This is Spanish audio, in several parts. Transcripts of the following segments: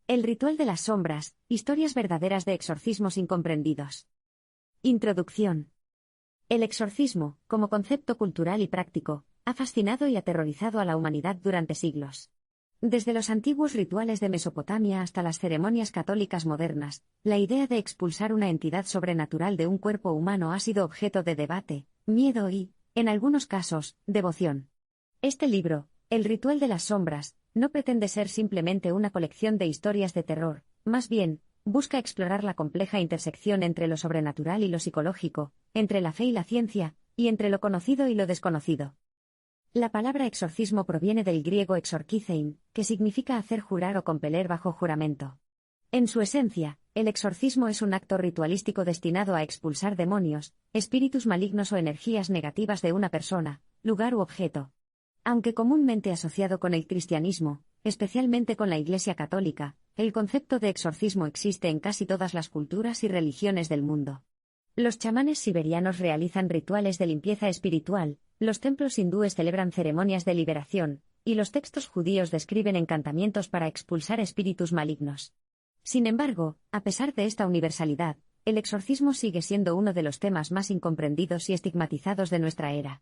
El ritual de las sombras, historias verdaderas de exorcismos incomprendidos. Introducción. El exorcismo, como concepto cultural y práctico, ha fascinado y aterrorizado a la humanidad durante siglos. Desde los antiguos rituales de Mesopotamia hasta las ceremonias católicas modernas, la idea de expulsar una entidad sobrenatural de un cuerpo humano ha sido objeto de debate, miedo y, en algunos casos, devoción. Este libro, El ritual de las sombras, no pretende ser simplemente una colección de historias de terror, más bien, busca explorar la compleja intersección entre lo sobrenatural y lo psicológico, entre la fe y la ciencia, y entre lo conocido y lo desconocido. La palabra exorcismo proviene del griego exorkizein, que significa hacer jurar o compeler bajo juramento. En su esencia, el exorcismo es un acto ritualístico destinado a expulsar demonios, espíritus malignos o energías negativas de una persona, lugar u objeto. Aunque comúnmente asociado con el cristianismo, especialmente con la Iglesia Católica, el concepto de exorcismo existe en casi todas las culturas y religiones del mundo. Los chamanes siberianos realizan rituales de limpieza espiritual, los templos hindúes celebran ceremonias de liberación, y los textos judíos describen encantamientos para expulsar espíritus malignos. Sin embargo, a pesar de esta universalidad, el exorcismo sigue siendo uno de los temas más incomprendidos y estigmatizados de nuestra era.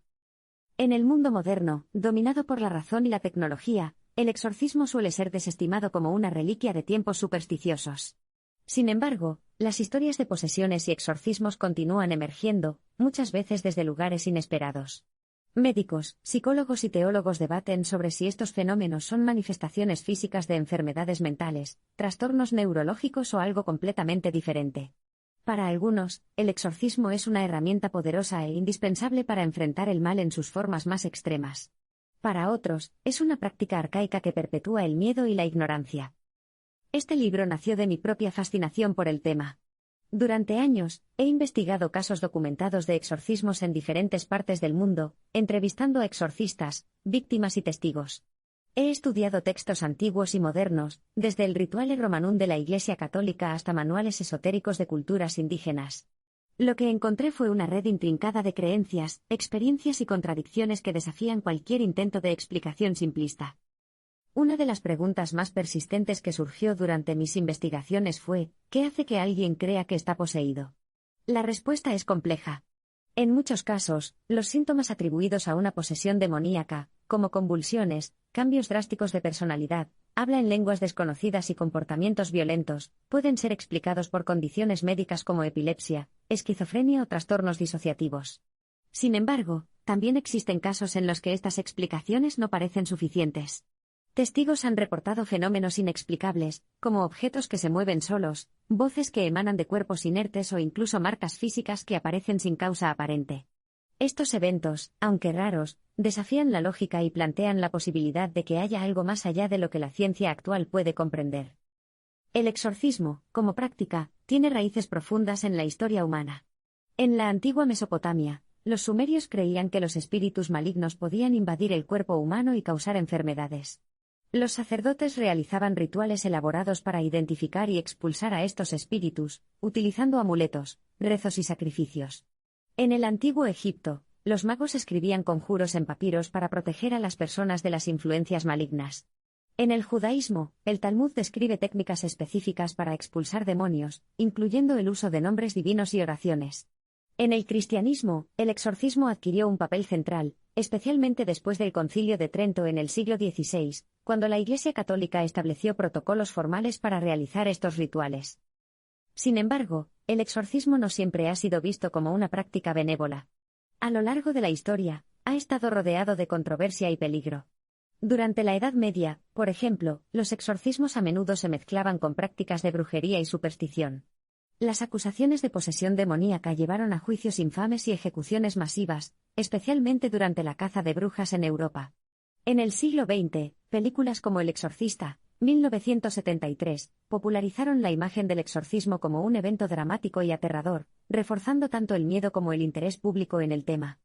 En el mundo moderno, dominado por la razón y la tecnología, el exorcismo suele ser desestimado como una reliquia de tiempos supersticiosos. Sin embargo, las historias de posesiones y exorcismos continúan emergiendo, muchas veces desde lugares inesperados. Médicos, psicólogos y teólogos debaten sobre si estos fenómenos son manifestaciones físicas de enfermedades mentales, trastornos neurológicos o algo completamente diferente. Para algunos, el exorcismo es una herramienta poderosa e indispensable para enfrentar el mal en sus formas más extremas. Para otros, es una práctica arcaica que perpetúa el miedo y la ignorancia. Este libro nació de mi propia fascinación por el tema. Durante años, he investigado casos documentados de exorcismos en diferentes partes del mundo, entrevistando a exorcistas, víctimas y testigos. He estudiado textos antiguos y modernos, desde el Rituale Romanum de la Iglesia Católica hasta manuales esotéricos de culturas indígenas. Lo que encontré fue una red intrincada de creencias, experiencias y contradicciones que desafían cualquier intento de explicación simplista. Una de las preguntas más persistentes que surgió durante mis investigaciones fue, ¿qué hace que alguien crea que está poseído? La respuesta es compleja. En muchos casos, los síntomas atribuidos a una posesión demoníaca, como convulsiones, cambios drásticos de personalidad, habla en lenguas desconocidas y comportamientos violentos, pueden ser explicados por condiciones médicas como epilepsia, esquizofrenia o trastornos disociativos. Sin embargo, también existen casos en los que estas explicaciones no parecen suficientes. Testigos han reportado fenómenos inexplicables, como objetos que se mueven solos, voces que emanan de cuerpos inertes o incluso marcas físicas que aparecen sin causa aparente. Estos eventos, aunque raros, desafían la lógica y plantean la posibilidad de que haya algo más allá de lo que la ciencia actual puede comprender. El exorcismo, como práctica, tiene raíces profundas en la historia humana. En la antigua Mesopotamia, los sumerios creían que los espíritus malignos podían invadir el cuerpo humano y causar enfermedades. Los sacerdotes realizaban rituales elaborados para identificar y expulsar a estos espíritus, utilizando amuletos, rezos y sacrificios. En el antiguo Egipto, los magos escribían conjuros en papiros para proteger a las personas de las influencias malignas. En el judaísmo, el Talmud describe técnicas específicas para expulsar demonios, incluyendo el uso de nombres divinos y oraciones. En el cristianismo, el exorcismo adquirió un papel central, especialmente después del Concilio de Trento en el siglo XVI, cuando la Iglesia Católica estableció protocolos formales para realizar estos rituales. Sin embargo, el exorcismo no siempre ha sido visto como una práctica benévola. A lo largo de la historia, ha estado rodeado de controversia y peligro. Durante la Edad Media, por ejemplo, los exorcismos a menudo se mezclaban con prácticas de brujería y superstición. Las acusaciones de posesión demoníaca llevaron a juicios infames y ejecuciones masivas, especialmente durante la caza de brujas en Europa. En el siglo XX, películas como El Exorcista, 1973, popularizaron la imagen del exorcismo como un evento dramático y aterrador, reforzando tanto el miedo como el interés público en el tema.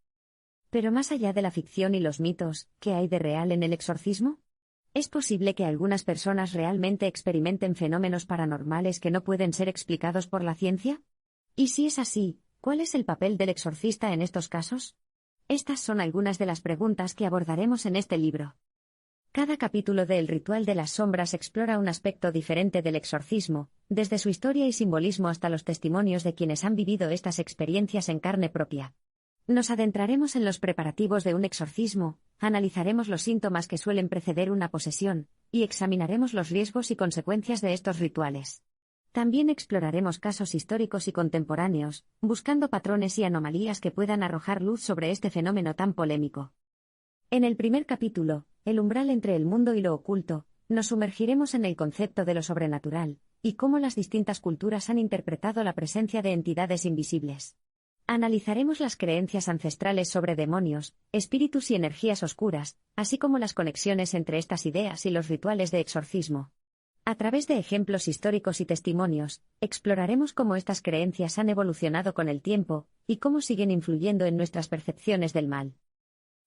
Pero más allá de la ficción y los mitos, ¿qué hay de real en el exorcismo? ¿Es posible que algunas personas realmente experimenten fenómenos paranormales que no pueden ser explicados por la ciencia? Y si es así, ¿cuál es el papel del exorcista en estos casos? Estas son algunas de las preguntas que abordaremos en este libro. Cada capítulo de El Ritual de las Sombras explora un aspecto diferente del exorcismo, desde su historia y simbolismo hasta los testimonios de quienes han vivido estas experiencias en carne propia. Nos adentraremos en los preparativos de un exorcismo, analizaremos los síntomas que suelen preceder una posesión, y examinaremos los riesgos y consecuencias de estos rituales. También exploraremos casos históricos y contemporáneos, buscando patrones y anomalías que puedan arrojar luz sobre este fenómeno tan polémico. En el primer capítulo, El umbral entre el mundo y lo oculto, nos sumergiremos en el concepto de lo sobrenatural, y cómo las distintas culturas han interpretado la presencia de entidades invisibles. Analizaremos las creencias ancestrales sobre demonios, espíritus y energías oscuras, así como las conexiones entre estas ideas y los rituales de exorcismo. A través de ejemplos históricos y testimonios, exploraremos cómo estas creencias han evolucionado con el tiempo, y cómo siguen influyendo en nuestras percepciones del mal.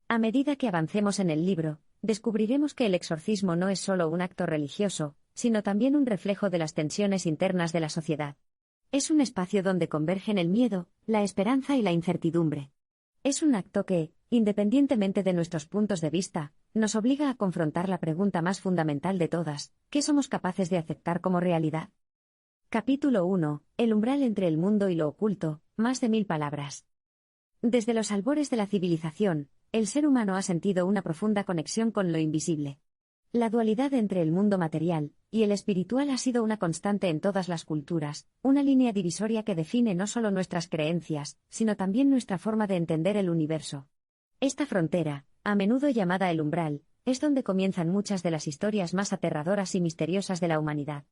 A medida que avancemos en el libro, descubriremos que el exorcismo no es solo un acto religioso, sino también un reflejo de las tensiones internas de la sociedad. Es un espacio donde convergen el miedo, la esperanza y la incertidumbre. Es un acto que, independientemente de nuestros puntos de vista, nos obliga a confrontar la pregunta más fundamental de todas: ¿qué somos capaces de aceptar como realidad? Capítulo 1. El umbral entre el mundo y lo oculto, más de 1000 palabras. Desde los albores de la civilización, el ser humano ha sentido una profunda conexión con lo invisible. La dualidad entre el mundo material y el espiritual ha sido una constante en todas las culturas, una línea divisoria que define no solo nuestras creencias, sino también nuestra forma de entender el universo. Esta frontera, a menudo llamada el umbral, es donde comienzan muchas de las historias más aterradoras y misteriosas de la humanidad.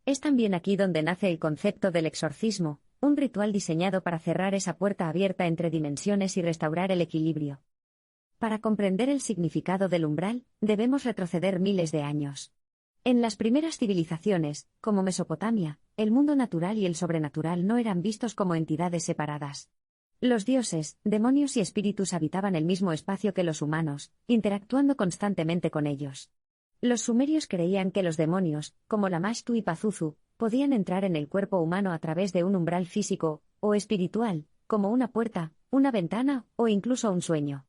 Es también aquí donde nace el concepto del exorcismo, un ritual diseñado para cerrar esa puerta abierta entre dimensiones y restaurar el equilibrio. Para comprender el significado del umbral, debemos retroceder miles de años. En las primeras civilizaciones, como Mesopotamia, el mundo natural y el sobrenatural no eran vistos como entidades separadas. Los dioses, demonios y espíritus habitaban el mismo espacio que los humanos, interactuando constantemente con ellos. Los sumerios creían que los demonios, como Lamashtu y Pazuzu, podían entrar en el cuerpo humano a través de un umbral físico, o espiritual, como una puerta, una ventana, o incluso un sueño.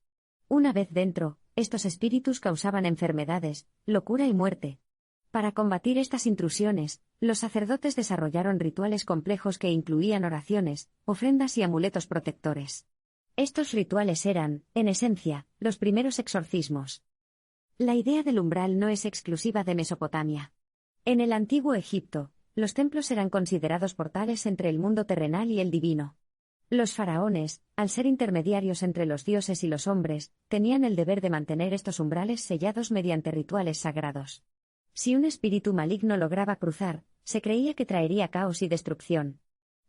Una vez dentro, estos espíritus causaban enfermedades, locura y muerte. Para combatir estas intrusiones, los sacerdotes desarrollaron rituales complejos que incluían oraciones, ofrendas y amuletos protectores. Estos rituales eran, en esencia, los primeros exorcismos. La idea del umbral no es exclusiva de Mesopotamia. En el antiguo Egipto, los templos eran considerados portales entre el mundo terrenal y el divino. Los faraones, al ser intermediarios entre los dioses y los hombres, tenían el deber de mantener estos umbrales sellados mediante rituales sagrados. Si un espíritu maligno lograba cruzar, se creía que traería caos y destrucción.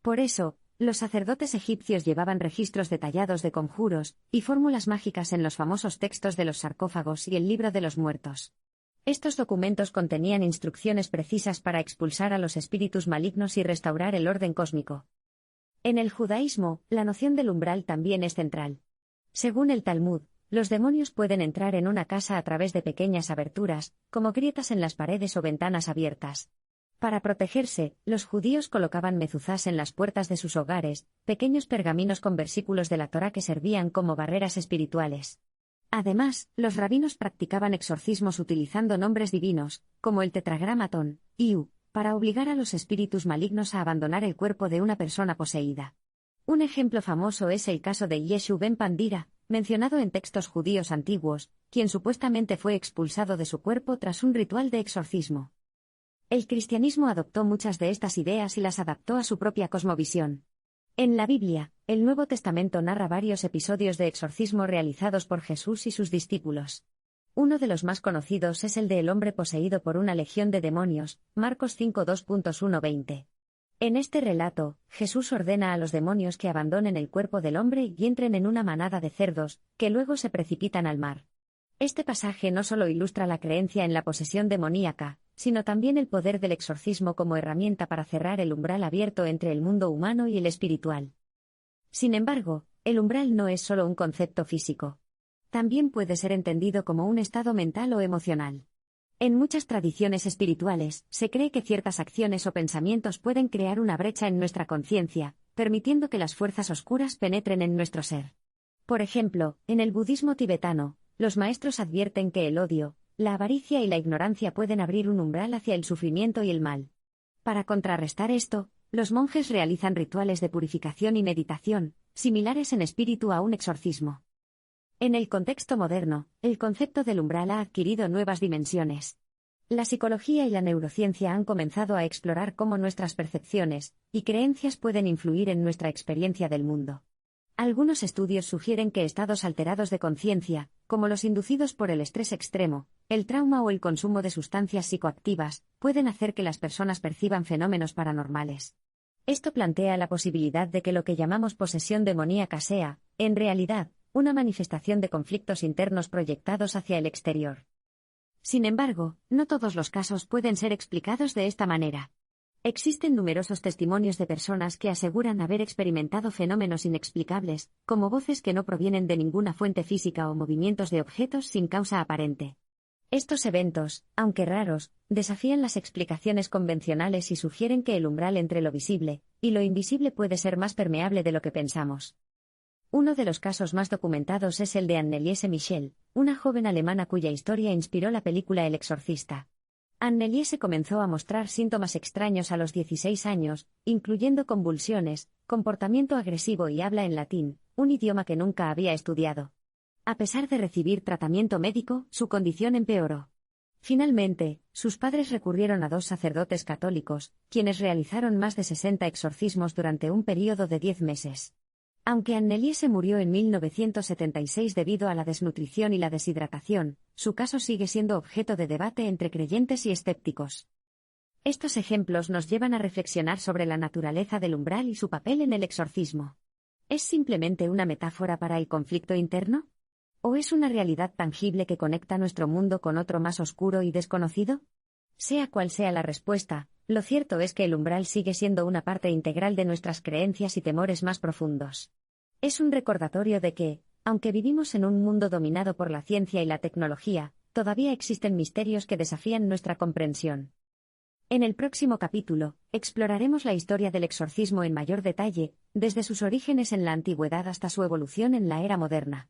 Por eso, los sacerdotes egipcios llevaban registros detallados de conjuros y fórmulas mágicas en los famosos textos de los sarcófagos y el libro de los muertos. Estos documentos contenían instrucciones precisas para expulsar a los espíritus malignos y restaurar el orden cósmico. En el judaísmo, la noción del umbral también es central. Según el Talmud, los demonios pueden entrar en una casa a través de pequeñas aberturas, como grietas en las paredes o ventanas abiertas. Para protegerse, los judíos colocaban mezuzás en las puertas de sus hogares, pequeños pergaminos con versículos de la Torá que servían como barreras espirituales. Además, los rabinos practicaban exorcismos utilizando nombres divinos, como el tetragramatón, Iu, para obligar a los espíritus malignos a abandonar el cuerpo de una persona poseída. Un ejemplo famoso es el caso de Yeshu ben Pandira, mencionado en textos judíos antiguos, quien supuestamente fue expulsado de su cuerpo tras un ritual de exorcismo. El cristianismo adoptó muchas de estas ideas y las adaptó a su propia cosmovisión. En la Biblia, el Nuevo Testamento narra varios episodios de exorcismo realizados por Jesús y sus discípulos. Uno de los más conocidos es el del hombre poseído por una legión de demonios, Marcos 5:2.1-20. En este relato, Jesús ordena a los demonios que abandonen el cuerpo del hombre y entren en una manada de cerdos, que luego se precipitan al mar. Este pasaje no solo ilustra la creencia en la posesión demoníaca, sino también el poder del exorcismo como herramienta para cerrar el umbral abierto entre el mundo humano y el espiritual. Sin embargo, el umbral no es solo un concepto físico. También puede ser entendido como un estado mental o emocional. En muchas tradiciones espirituales, se cree que ciertas acciones o pensamientos pueden crear una brecha en nuestra conciencia, permitiendo que las fuerzas oscuras penetren en nuestro ser. Por ejemplo, en el budismo tibetano, los maestros advierten que el odio, la avaricia y la ignorancia pueden abrir un umbral hacia el sufrimiento y el mal. Para contrarrestar esto, los monjes realizan rituales de purificación y meditación, similares en espíritu a un exorcismo. En el contexto moderno, el concepto del umbral ha adquirido nuevas dimensiones. La psicología y la neurociencia han comenzado a explorar cómo nuestras percepciones y creencias pueden influir en nuestra experiencia del mundo. Algunos estudios sugieren que estados alterados de conciencia, como los inducidos por el estrés extremo, el trauma o el consumo de sustancias psicoactivas, pueden hacer que las personas perciban fenómenos paranormales. Esto plantea la posibilidad de que lo que llamamos posesión demoníaca sea, en realidad, una manifestación de conflictos internos proyectados hacia el exterior. Sin embargo, no todos los casos pueden ser explicados de esta manera. Existen numerosos testimonios de personas que aseguran haber experimentado fenómenos inexplicables, como voces que no provienen de ninguna fuente física o movimientos de objetos sin causa aparente. Estos eventos, aunque raros, desafían las explicaciones convencionales y sugieren que el umbral entre lo visible y lo invisible puede ser más permeable de lo que pensamos. Uno de los casos más documentados es el de Anneliese Michel, una joven alemana cuya historia inspiró la película El Exorcista. Anneliese comenzó a mostrar síntomas extraños a los 16 años, incluyendo convulsiones, comportamiento agresivo y habla en latín, un idioma que nunca había estudiado. A pesar de recibir tratamiento médico, su condición empeoró. Finalmente, sus padres recurrieron a 2 sacerdotes católicos, quienes realizaron más de 60 exorcismos durante un período de 10 meses. Aunque Anneliese murió en 1976 debido a la desnutrición y la deshidratación, su caso sigue siendo objeto de debate entre creyentes y escépticos. Estos ejemplos nos llevan a reflexionar sobre la naturaleza del umbral y su papel en el exorcismo. ¿Es simplemente una metáfora para el conflicto interno? ¿O es una realidad tangible que conecta nuestro mundo con otro más oscuro y desconocido? Sea cual sea la respuesta, lo cierto es que el umbral sigue siendo una parte integral de nuestras creencias y temores más profundos. Es un recordatorio de que, aunque vivimos en un mundo dominado por la ciencia y la tecnología, todavía existen misterios que desafían nuestra comprensión. En el próximo capítulo, exploraremos la historia del exorcismo en mayor detalle, desde sus orígenes en la antigüedad hasta su evolución en la era moderna.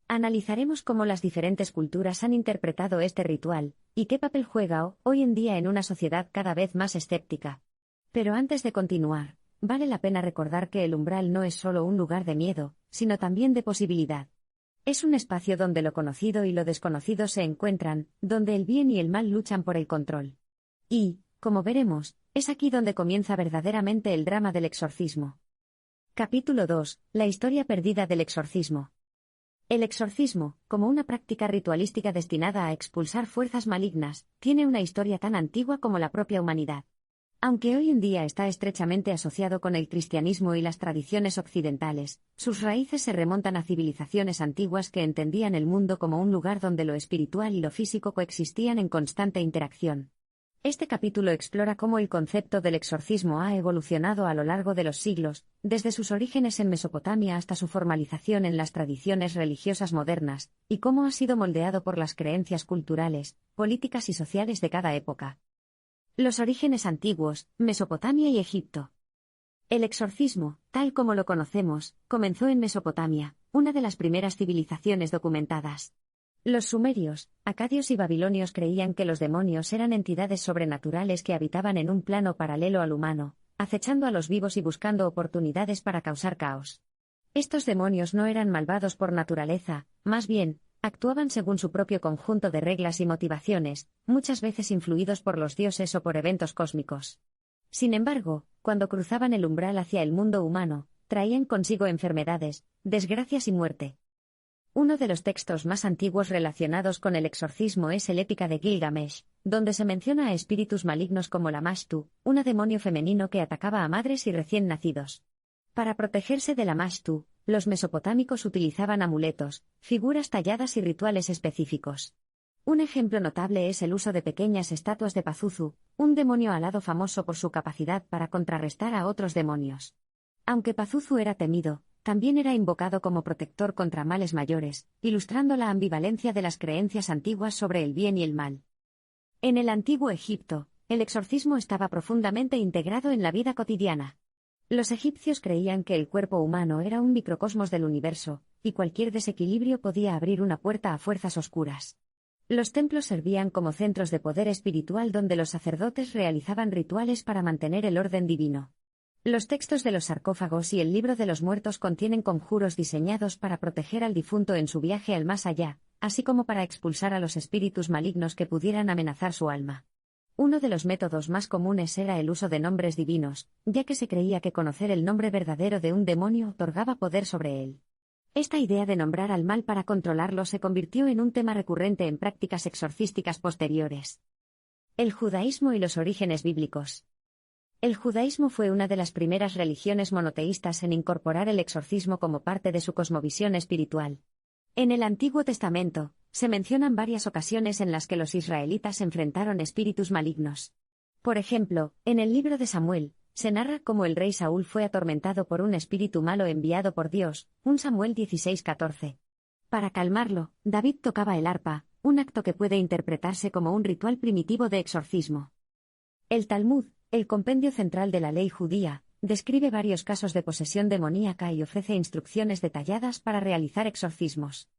Analizaremos cómo las diferentes culturas han interpretado este ritual, y qué papel juega hoy en día en una sociedad cada vez más escéptica. Pero antes de continuar, vale la pena recordar que el umbral no es solo un lugar de miedo, sino también de posibilidad. Es un espacio donde lo conocido y lo desconocido se encuentran, donde el bien y el mal luchan por el control. Y, como veremos, es aquí donde comienza verdaderamente el drama del exorcismo. Capítulo 2. La historia perdida del exorcismo. El exorcismo, como una práctica ritualística destinada a expulsar fuerzas malignas, tiene una historia tan antigua como la propia humanidad. Aunque hoy en día está estrechamente asociado con el cristianismo y las tradiciones occidentales, sus raíces se remontan a civilizaciones antiguas que entendían el mundo como un lugar donde lo espiritual y lo físico coexistían en constante interacción. Este capítulo explora cómo el concepto del exorcismo ha evolucionado a lo largo de los siglos, desde sus orígenes en Mesopotamia hasta su formalización en las tradiciones religiosas modernas, y cómo ha sido moldeado por las creencias culturales, políticas y sociales de cada época. Los orígenes antiguos, Mesopotamia y Egipto. El exorcismo, tal como lo conocemos, comenzó en Mesopotamia, una de las primeras civilizaciones documentadas. Los sumerios, acadios y babilonios creían que los demonios eran entidades sobrenaturales que habitaban en un plano paralelo al humano, acechando a los vivos y buscando oportunidades para causar caos. Estos demonios no eran malvados por naturaleza, más bien, actuaban según su propio conjunto de reglas y motivaciones, muchas veces influidos por los dioses o por eventos cósmicos. Sin embargo, cuando cruzaban el umbral hacia el mundo humano, traían consigo enfermedades, desgracias y muerte. Uno de los textos más antiguos relacionados con el exorcismo es el Épica de Gilgamesh, donde se menciona a espíritus malignos como la Mashtu, un demonio femenino que atacaba a madres y recién nacidos. Para protegerse de la Mashtu, los mesopotámicos utilizaban amuletos, figuras talladas y rituales específicos. Un ejemplo notable es el uso de pequeñas estatuas de Pazuzu, un demonio alado famoso por su capacidad para contrarrestar a otros demonios. Aunque Pazuzu era temido, también era invocado como protector contra males mayores, ilustrando la ambivalencia de las creencias antiguas sobre el bien y el mal. En el antiguo Egipto, el exorcismo estaba profundamente integrado en la vida cotidiana. Los egipcios creían que el cuerpo humano era un microcosmos del universo, y cualquier desequilibrio podía abrir una puerta a fuerzas oscuras. Los templos servían como centros de poder espiritual donde los sacerdotes realizaban rituales para mantener el orden divino. Los textos de los sarcófagos y el libro de los muertos contienen conjuros diseñados para proteger al difunto en su viaje al más allá, así como para expulsar a los espíritus malignos que pudieran amenazar su alma. Uno de los métodos más comunes era el uso de nombres divinos, ya que se creía que conocer el nombre verdadero de un demonio otorgaba poder sobre él. Esta idea de nombrar al mal para controlarlo se convirtió en un tema recurrente en prácticas exorcísticas posteriores. El judaísmo y los orígenes bíblicos. El judaísmo fue una de las primeras religiones monoteístas en incorporar el exorcismo como parte de su cosmovisión espiritual. En el Antiguo Testamento, se mencionan varias ocasiones en las que los israelitas enfrentaron espíritus malignos. Por ejemplo, en el libro de Samuel, se narra cómo el rey Saúl fue atormentado por un espíritu malo enviado por Dios, 1 Samuel 16:14. Para calmarlo, David tocaba el arpa, un acto que puede interpretarse como un ritual primitivo de exorcismo. El Talmud, el compendio central de la ley judía, describe varios casos de posesión demoníaca y ofrece instrucciones detalladas para realizar exorcismos.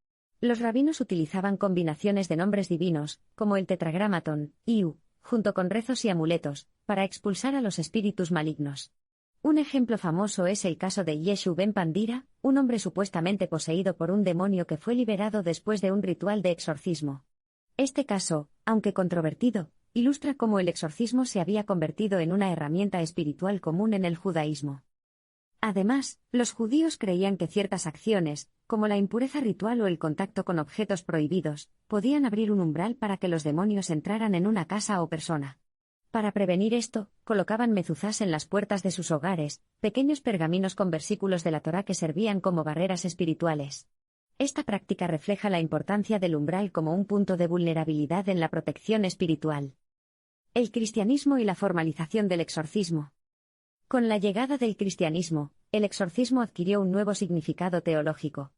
Los rabinos utilizaban combinaciones de nombres divinos, como el tetragramatón, Iu, junto con rezos y amuletos, para expulsar a los espíritus malignos. Un ejemplo famoso es el caso de Yeshu ben Pandira, un hombre supuestamente poseído por un demonio que fue liberado después de un ritual de exorcismo. Este caso, aunque controvertido, ilustra cómo el exorcismo se había convertido en una herramienta espiritual común en el judaísmo. Además, los judíos creían que ciertas acciones, como la impureza ritual o el contacto con objetos prohibidos, podían abrir un umbral para que los demonios entraran en una casa o persona. Para prevenir esto, colocaban mezuzás en las puertas de sus hogares, pequeños pergaminos con versículos de la Torá que servían como barreras espirituales. Esta práctica refleja la importancia del umbral como un punto de vulnerabilidad en la protección espiritual. El cristianismo y la formalización del exorcismo. Con la llegada del cristianismo, el exorcismo adquirió un nuevo significado teológico.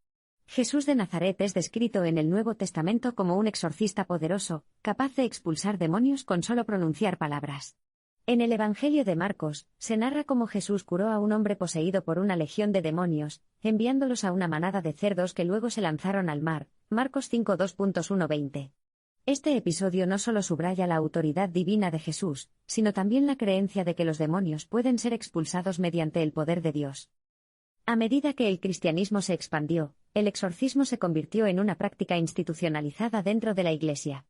Jesús de Nazaret es descrito en el Nuevo Testamento como un exorcista poderoso, capaz de expulsar demonios con solo pronunciar palabras. En el Evangelio de Marcos, se narra cómo Jesús curó a un hombre poseído por una legión de demonios, enviándolos a una manada de cerdos que luego se lanzaron al mar, Marcos 5:2.1-20. Este episodio no solo subraya la autoridad divina de Jesús, sino también la creencia de que los demonios pueden ser expulsados mediante el poder de Dios. A medida que el cristianismo se expandió, el exorcismo se convirtió en una práctica institucionalizada dentro de la Iglesia.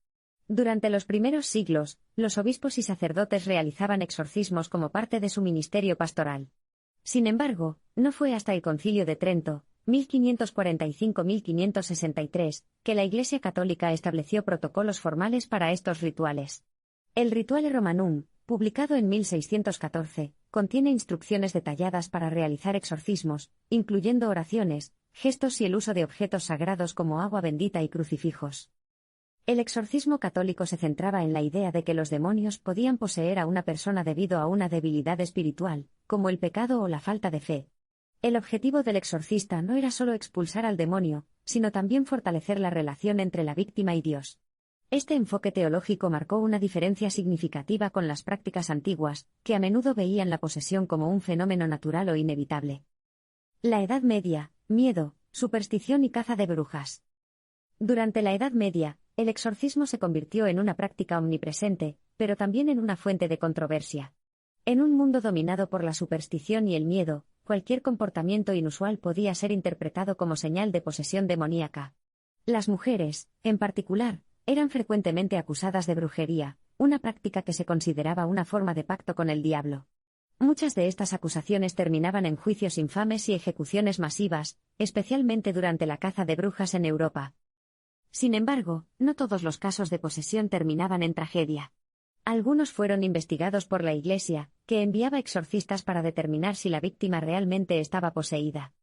Durante los primeros siglos, los obispos y sacerdotes realizaban exorcismos como parte de su ministerio pastoral. Sin embargo, no fue hasta el Concilio de Trento, 1545-1563, que la Iglesia Católica estableció protocolos formales para estos rituales. El Rituale Romanum, publicado en 1614, contiene instrucciones detalladas para realizar exorcismos, incluyendo oraciones, gestos y el uso de objetos sagrados como agua bendita y crucifijos. El exorcismo católico se centraba en la idea de que los demonios podían poseer a una persona debido a una debilidad espiritual, como el pecado o la falta de fe. El objetivo del exorcista no era solo expulsar al demonio, sino también fortalecer la relación entre la víctima y Dios. Este enfoque teológico marcó una diferencia significativa con las prácticas antiguas, que a menudo veían la posesión como un fenómeno natural o inevitable. La Edad Media, miedo, superstición y caza de brujas. Durante la Edad Media, el exorcismo se convirtió en una práctica omnipresente, pero también en una fuente de controversia. En un mundo dominado por la superstición y el miedo, cualquier comportamiento inusual podía ser interpretado como señal de posesión demoníaca. Las mujeres, en particular, eran frecuentemente acusadas de brujería, una práctica que se consideraba una forma de pacto con el diablo. Muchas de estas acusaciones terminaban en juicios infames y ejecuciones masivas, especialmente durante la caza de brujas en Europa. Sin embargo, no todos los casos de posesión terminaban en tragedia. Algunos fueron investigados por la Iglesia, que enviaba exorcistas para determinar si la víctima realmente estaba poseída.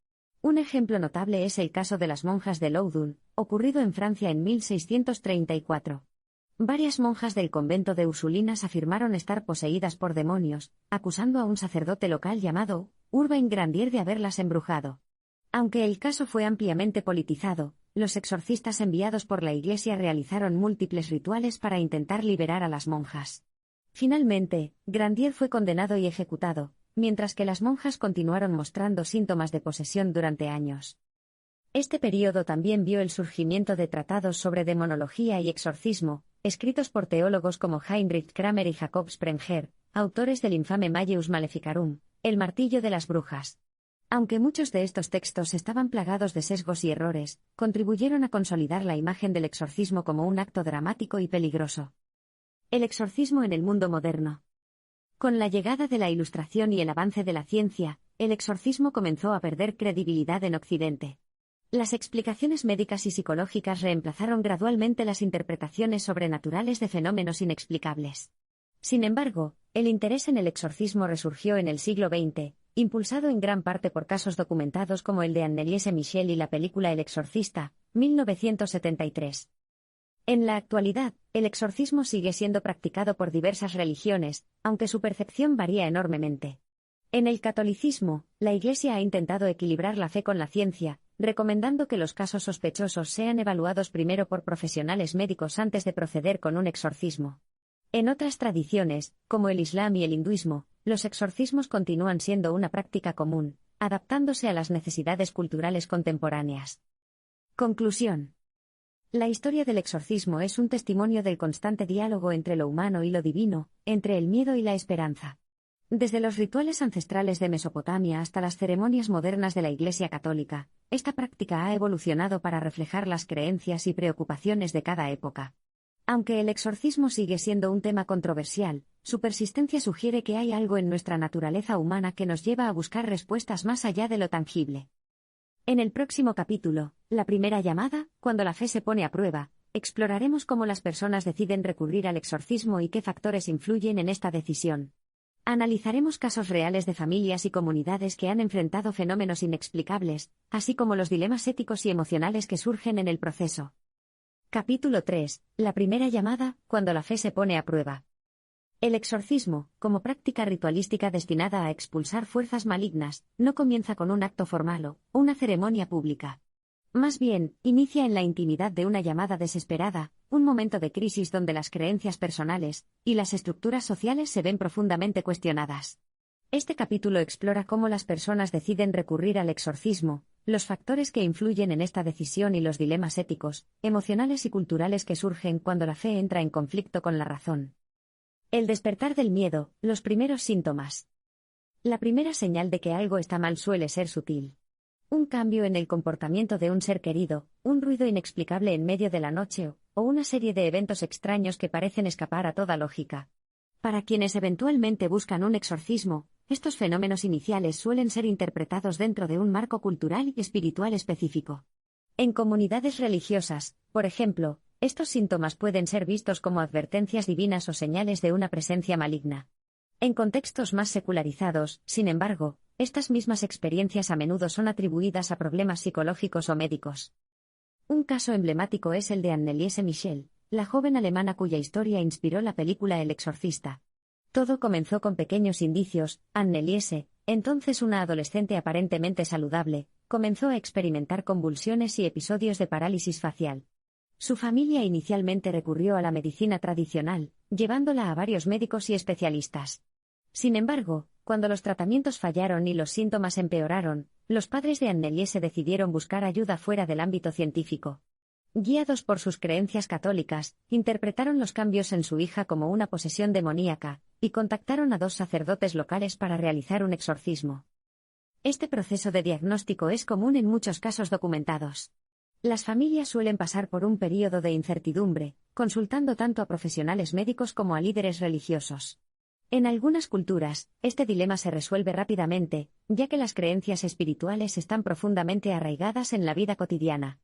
Un ejemplo notable es el caso de las monjas de Loudun, ocurrido en Francia en 1634. Varias monjas del convento de Ursulinas afirmaron estar poseídas por demonios, acusando a un sacerdote local llamado Urbain Grandier de haberlas embrujado. Aunque el caso fue ampliamente politizado, los exorcistas enviados por la Iglesia realizaron múltiples rituales para intentar liberar a las monjas. Finalmente, Grandier fue condenado y ejecutado, mientras que las monjas continuaron mostrando síntomas de posesión durante años. Este período también vio el surgimiento de tratados sobre demonología y exorcismo, escritos por teólogos como Heinrich Kramer y Jacob Sprenger, autores del infame Malleus Maleficarum, el martillo de las brujas. Aunque muchos de estos textos estaban plagados de sesgos y errores, contribuyeron a consolidar la imagen del exorcismo como un acto dramático y peligroso. El exorcismo en el mundo moderno. Con la llegada de la Ilustración y el avance de la ciencia, el exorcismo comenzó a perder credibilidad en Occidente. Las explicaciones médicas y psicológicas reemplazaron gradualmente las interpretaciones sobrenaturales de fenómenos inexplicables. Sin embargo, el interés en el exorcismo resurgió en el siglo XX, impulsado en gran parte por casos documentados como el de Anneliese Michel y la película El exorcista, 1973. En la actualidad, el exorcismo sigue siendo practicado por diversas religiones, aunque su percepción varía enormemente. En el catolicismo, la Iglesia ha intentado equilibrar la fe con la ciencia, recomendando que los casos sospechosos sean evaluados primero por profesionales médicos antes de proceder con un exorcismo. En otras tradiciones, como el Islam y el hinduismo, los exorcismos continúan siendo una práctica común, adaptándose a las necesidades culturales contemporáneas. Conclusión. La historia del exorcismo es un testimonio del constante diálogo entre lo humano y lo divino, entre el miedo y la esperanza. Desde los rituales ancestrales de Mesopotamia hasta las ceremonias modernas de la Iglesia Católica, esta práctica ha evolucionado para reflejar las creencias y preocupaciones de cada época. Aunque el exorcismo sigue siendo un tema controversial, su persistencia sugiere que hay algo en nuestra naturaleza humana que nos lleva a buscar respuestas más allá de lo tangible. En el próximo capítulo, La primera llamada, cuando la fe se pone a prueba, exploraremos cómo las personas deciden recurrir al exorcismo y qué factores influyen en esta decisión. Analizaremos casos reales de familias y comunidades que han enfrentado fenómenos inexplicables, así como los dilemas éticos y emocionales que surgen en el proceso. Capítulo 3. La primera llamada, cuando la fe se pone a prueba. El exorcismo, como práctica ritualística destinada a expulsar fuerzas malignas, no comienza con un acto formal o una ceremonia pública. Más bien, inicia en la intimidad de una llamada desesperada, un momento de crisis donde las creencias personales y las estructuras sociales se ven profundamente cuestionadas. Este capítulo explora cómo las personas deciden recurrir al exorcismo, los factores que influyen en esta decisión y los dilemas éticos, emocionales y culturales que surgen cuando la fe entra en conflicto con la razón. El despertar del miedo, los primeros síntomas. La primera señal de que algo está mal suele ser sutil. Un cambio en el comportamiento de un ser querido, un ruido inexplicable en medio de la noche o una serie de eventos extraños que parecen escapar a toda lógica. Para quienes eventualmente buscan un exorcismo, estos fenómenos iniciales suelen ser interpretados dentro de un marco cultural y espiritual específico. En comunidades religiosas, por ejemplo, estos síntomas pueden ser vistos como advertencias divinas o señales de una presencia maligna. En contextos más secularizados, sin embargo, estas mismas experiencias a menudo son atribuidas a problemas psicológicos o médicos. Un caso emblemático es el de Anneliese Michel, la joven alemana cuya historia inspiró la película El exorcista. Todo comenzó con pequeños indicios. Anneliese, entonces una adolescente aparentemente saludable, comenzó a experimentar convulsiones y episodios de parálisis facial. Su familia inicialmente recurrió a la medicina tradicional, llevándola a varios médicos y especialistas. Sin embargo, cuando los tratamientos fallaron y los síntomas empeoraron, los padres de Anneliese decidieron buscar ayuda fuera del ámbito científico. Guiados por sus creencias católicas, interpretaron los cambios en su hija como una posesión demoníaca, y contactaron a 2 sacerdotes locales para realizar un exorcismo. Este proceso de diagnóstico es común en muchos casos documentados. Las familias suelen pasar por un período de incertidumbre, consultando tanto a profesionales médicos como a líderes religiosos. En algunas culturas, este dilema se resuelve rápidamente, ya que las creencias espirituales están profundamente arraigadas en la vida cotidiana.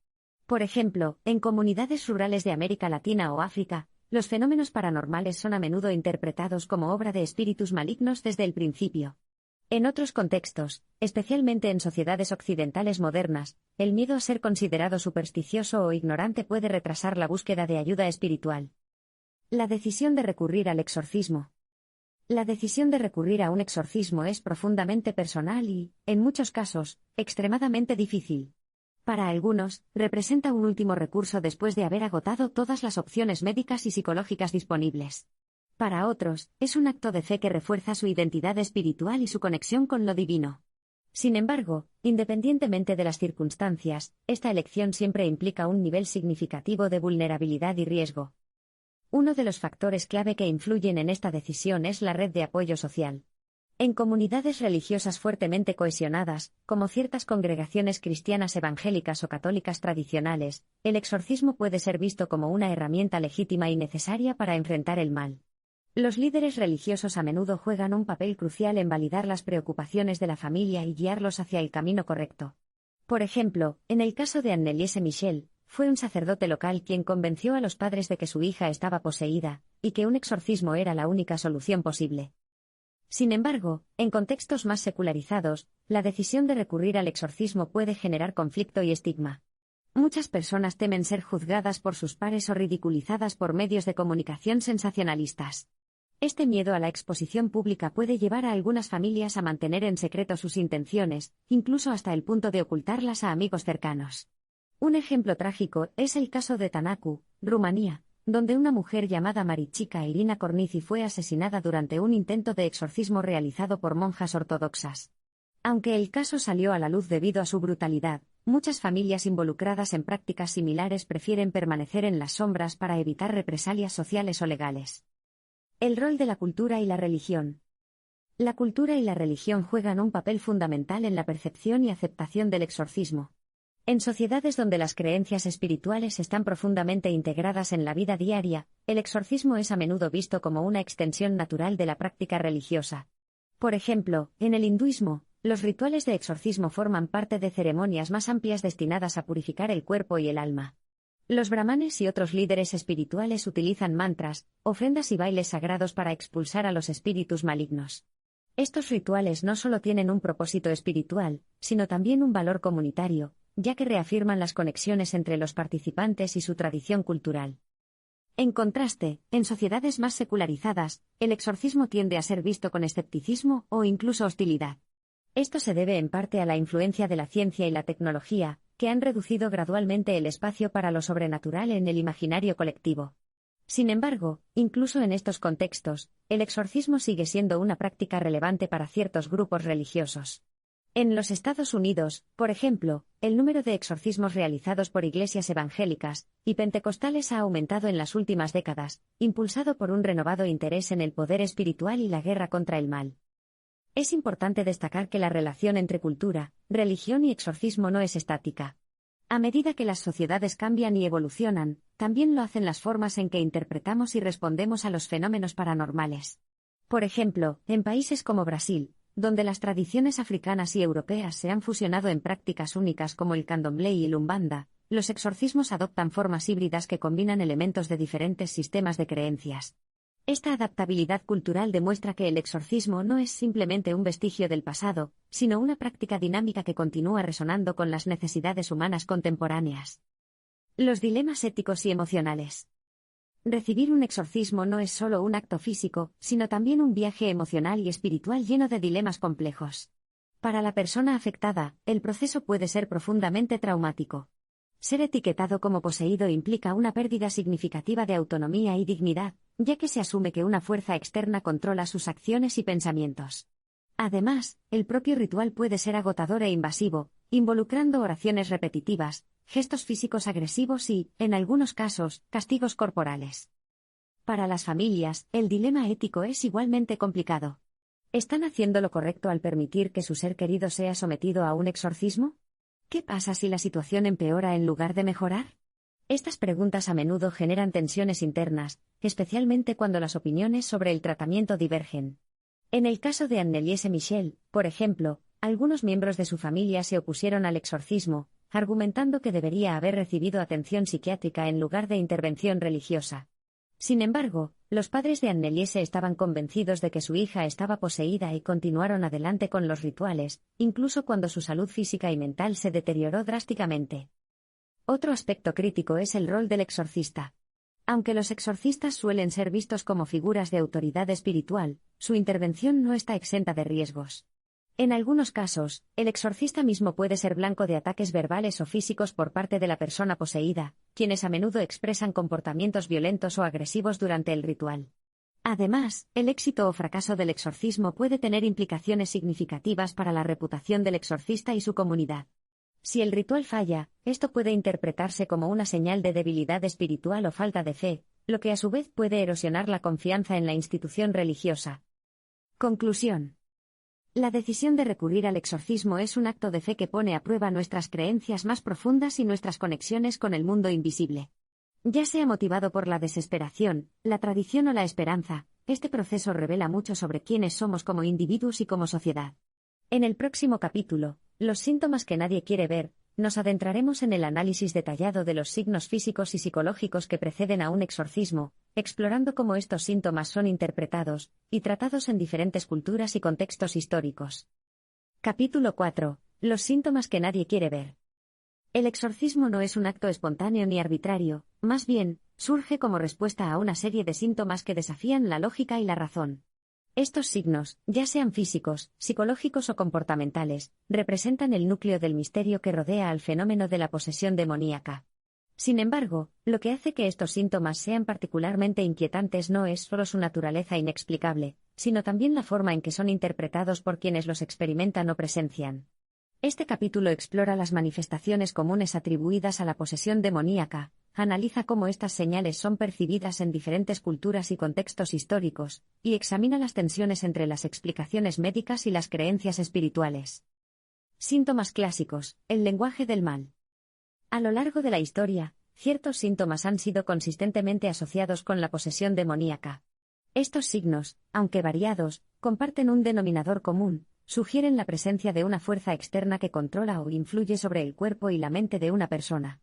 Por ejemplo, en comunidades rurales de América Latina o África, los fenómenos paranormales son a menudo interpretados como obra de espíritus malignos desde el principio. En otros contextos, especialmente en sociedades occidentales modernas, el miedo a ser considerado supersticioso o ignorante puede retrasar la búsqueda de ayuda espiritual. La decisión de recurrir al exorcismo. La decisión de recurrir a un exorcismo es profundamente personal y, en muchos casos, extremadamente difícil. Para algunos, representa un último recurso después de haber agotado todas las opciones médicas y psicológicas disponibles. Para otros, es un acto de fe que refuerza su identidad espiritual y su conexión con lo divino. Sin embargo, independientemente de las circunstancias, esta elección siempre implica un nivel significativo de vulnerabilidad y riesgo. Uno de los factores clave que influyen en esta decisión es la red de apoyo social. En comunidades religiosas fuertemente cohesionadas, como ciertas congregaciones cristianas evangélicas o católicas tradicionales, el exorcismo puede ser visto como una herramienta legítima y necesaria para enfrentar el mal. Los líderes religiosos a menudo juegan un papel crucial en validar las preocupaciones de la familia y guiarlos hacia el camino correcto. Por ejemplo, en el caso de Anneliese Michel, fue un sacerdote local quien convenció a los padres de que su hija estaba poseída, y que un exorcismo era la única solución posible. Sin embargo, en contextos más secularizados, la decisión de recurrir al exorcismo puede generar conflicto y estigma. Muchas personas temen ser juzgadas por sus pares o ridiculizadas por medios de comunicación sensacionalistas. Este miedo a la exposición pública puede llevar a algunas familias a mantener en secreto sus intenciones, incluso hasta el punto de ocultarlas a amigos cercanos. Un ejemplo trágico es el caso de Târgu, Rumanía, donde una mujer llamada Marichica Irina Cornici fue asesinada durante un intento de exorcismo realizado por monjas ortodoxas. Aunque el caso salió a la luz debido a su brutalidad, muchas familias involucradas en prácticas similares prefieren permanecer en las sombras para evitar represalias sociales o legales. El rol de la cultura y la religión. La cultura y la religión juegan un papel fundamental en la percepción y aceptación del exorcismo. En sociedades donde las creencias espirituales están profundamente integradas en la vida diaria, el exorcismo es a menudo visto como una extensión natural de la práctica religiosa. Por ejemplo, en el hinduismo, los rituales de exorcismo forman parte de ceremonias más amplias destinadas a purificar el cuerpo y el alma. Los brahmanes y otros líderes espirituales utilizan mantras, ofrendas y bailes sagrados para expulsar a los espíritus malignos. Estos rituales no solo tienen un propósito espiritual, sino también un valor comunitario, ya que reafirman las conexiones entre los participantes y su tradición cultural. En contraste, en sociedades más secularizadas, el exorcismo tiende a ser visto con escepticismo o incluso hostilidad. Esto se debe en parte a la influencia de la ciencia y la tecnología, que han reducido gradualmente el espacio para lo sobrenatural en el imaginario colectivo. Sin embargo, incluso en estos contextos, el exorcismo sigue siendo una práctica relevante para ciertos grupos religiosos. En los Estados Unidos, por ejemplo, el número de exorcismos realizados por iglesias evangélicas y pentecostales ha aumentado en las últimas décadas, impulsado por un renovado interés en el poder espiritual y la guerra contra el mal. Es importante destacar que la relación entre cultura, religión y exorcismo no es estática. A medida que las sociedades cambian y evolucionan, también lo hacen las formas en que interpretamos y respondemos a los fenómenos paranormales. Por ejemplo, en países como Brasil, donde las tradiciones africanas y europeas se han fusionado en prácticas únicas como el candomblé y el umbanda, los exorcismos adoptan formas híbridas que combinan elementos de diferentes sistemas de creencias. Esta adaptabilidad cultural demuestra que el exorcismo no es simplemente un vestigio del pasado, sino una práctica dinámica que continúa resonando con las necesidades humanas contemporáneas. Los dilemas éticos y emocionales. Recibir un exorcismo no es solo un acto físico, sino también un viaje emocional y espiritual lleno de dilemas complejos. Para la persona afectada, el proceso puede ser profundamente traumático. Ser etiquetado como poseído implica una pérdida significativa de autonomía y dignidad, ya que se asume que una fuerza externa controla sus acciones y pensamientos. Además, el propio ritual puede ser agotador e invasivo, involucrando oraciones repetitivas, gestos físicos agresivos y, en algunos casos, castigos corporales. Para las familias, el dilema ético es igualmente complicado. ¿Están haciendo lo correcto al permitir que su ser querido sea sometido a un exorcismo? ¿Qué pasa si la situación empeora en lugar de mejorar? Estas preguntas a menudo generan tensiones internas, especialmente cuando las opiniones sobre el tratamiento divergen. En el caso de Anneliese Michel, por ejemplo, algunos miembros de su familia se opusieron al exorcismo, argumentando que debería haber recibido atención psiquiátrica en lugar de intervención religiosa. Sin embargo, los padres de Anneliese estaban convencidos de que su hija estaba poseída y continuaron adelante con los rituales, incluso cuando su salud física y mental se deterioró drásticamente. Otro aspecto crítico es el rol del exorcista. Aunque los exorcistas suelen ser vistos como figuras de autoridad espiritual, su intervención no está exenta de riesgos. En algunos casos, el exorcista mismo puede ser blanco de ataques verbales o físicos por parte de la persona poseída, quienes a menudo expresan comportamientos violentos o agresivos durante el ritual. Además, el éxito o fracaso del exorcismo puede tener implicaciones significativas para la reputación del exorcista y su comunidad. Si el ritual falla, esto puede interpretarse como una señal de debilidad espiritual o falta de fe, lo que a su vez puede erosionar la confianza en la institución religiosa. Conclusión. La decisión de recurrir al exorcismo es un acto de fe que pone a prueba nuestras creencias más profundas y nuestras conexiones con el mundo invisible. Ya sea motivado por la desesperación, la tradición o la esperanza, este proceso revela mucho sobre quiénes somos como individuos y como sociedad. En el próximo capítulo, Los síntomas que nadie quiere ver, nos adentraremos en el análisis detallado de los signos físicos y psicológicos que preceden a un exorcismo, explorando cómo estos síntomas son interpretados y tratados en diferentes culturas y contextos históricos. Capítulo 4. Los síntomas que nadie quiere ver. El exorcismo no es un acto espontáneo ni arbitrario, más bien, surge como respuesta a una serie de síntomas que desafían la lógica y la razón. Estos signos, ya sean físicos, psicológicos o comportamentales, representan el núcleo del misterio que rodea al fenómeno de la posesión demoníaca. Sin embargo, lo que hace que estos síntomas sean particularmente inquietantes no es solo su naturaleza inexplicable, sino también la forma en que son interpretados por quienes los experimentan o presencian. Este capítulo explora las manifestaciones comunes atribuidas a la posesión demoníaca, analiza cómo estas señales son percibidas en diferentes culturas y contextos históricos, y examina las tensiones entre las explicaciones médicas y las creencias espirituales. Síntomas clásicos, el lenguaje del mal. A lo largo de la historia, ciertos síntomas han sido consistentemente asociados con la posesión demoníaca. Estos signos, aunque variados, comparten un denominador común: sugieren la presencia de una fuerza externa que controla o influye sobre el cuerpo y la mente de una persona.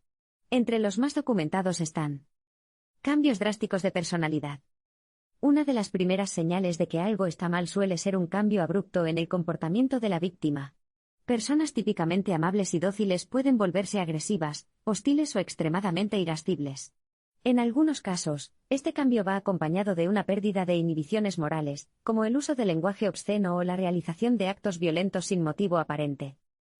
Entre los más documentados están cambios drásticos de personalidad. Una de las primeras señales de que algo está mal suele ser un cambio abrupto en el comportamiento de la víctima. Personas típicamente amables y dóciles pueden volverse agresivas, hostiles o extremadamente irascibles. En algunos casos, este cambio va acompañado de una pérdida de inhibiciones morales, como el uso de lenguaje obsceno o la realización de actos violentos sin motivo aparente.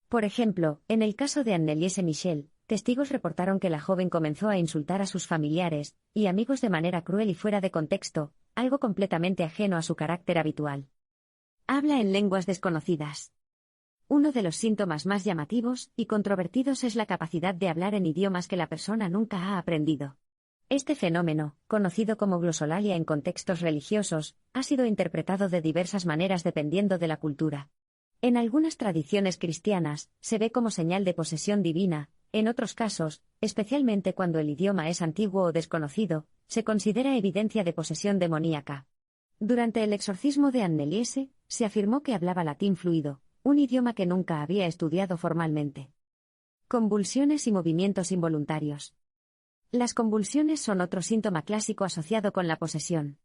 Por ejemplo, en el caso de Anneliese Michel, testigos reportaron que la joven comenzó a insultar a sus familiares y amigos de manera cruel y fuera de contexto, algo completamente ajeno a su carácter habitual. Habla en lenguas desconocidas. Uno de los síntomas más llamativos y controvertidos es la capacidad de hablar en idiomas que la persona nunca ha aprendido. Este fenómeno, conocido como glosolalia en contextos religiosos, ha sido interpretado de diversas maneras dependiendo de la cultura. En algunas tradiciones cristianas, se ve como señal de posesión divina; en otros casos, especialmente cuando el idioma es antiguo o desconocido, se considera evidencia de posesión demoníaca. Durante el exorcismo de Anneliese, se afirmó que hablaba latín fluido, un idioma que nunca había estudiado formalmente. Convulsiones y movimientos involuntarios. Las convulsiones son otro síntoma clásico asociado con la posesión.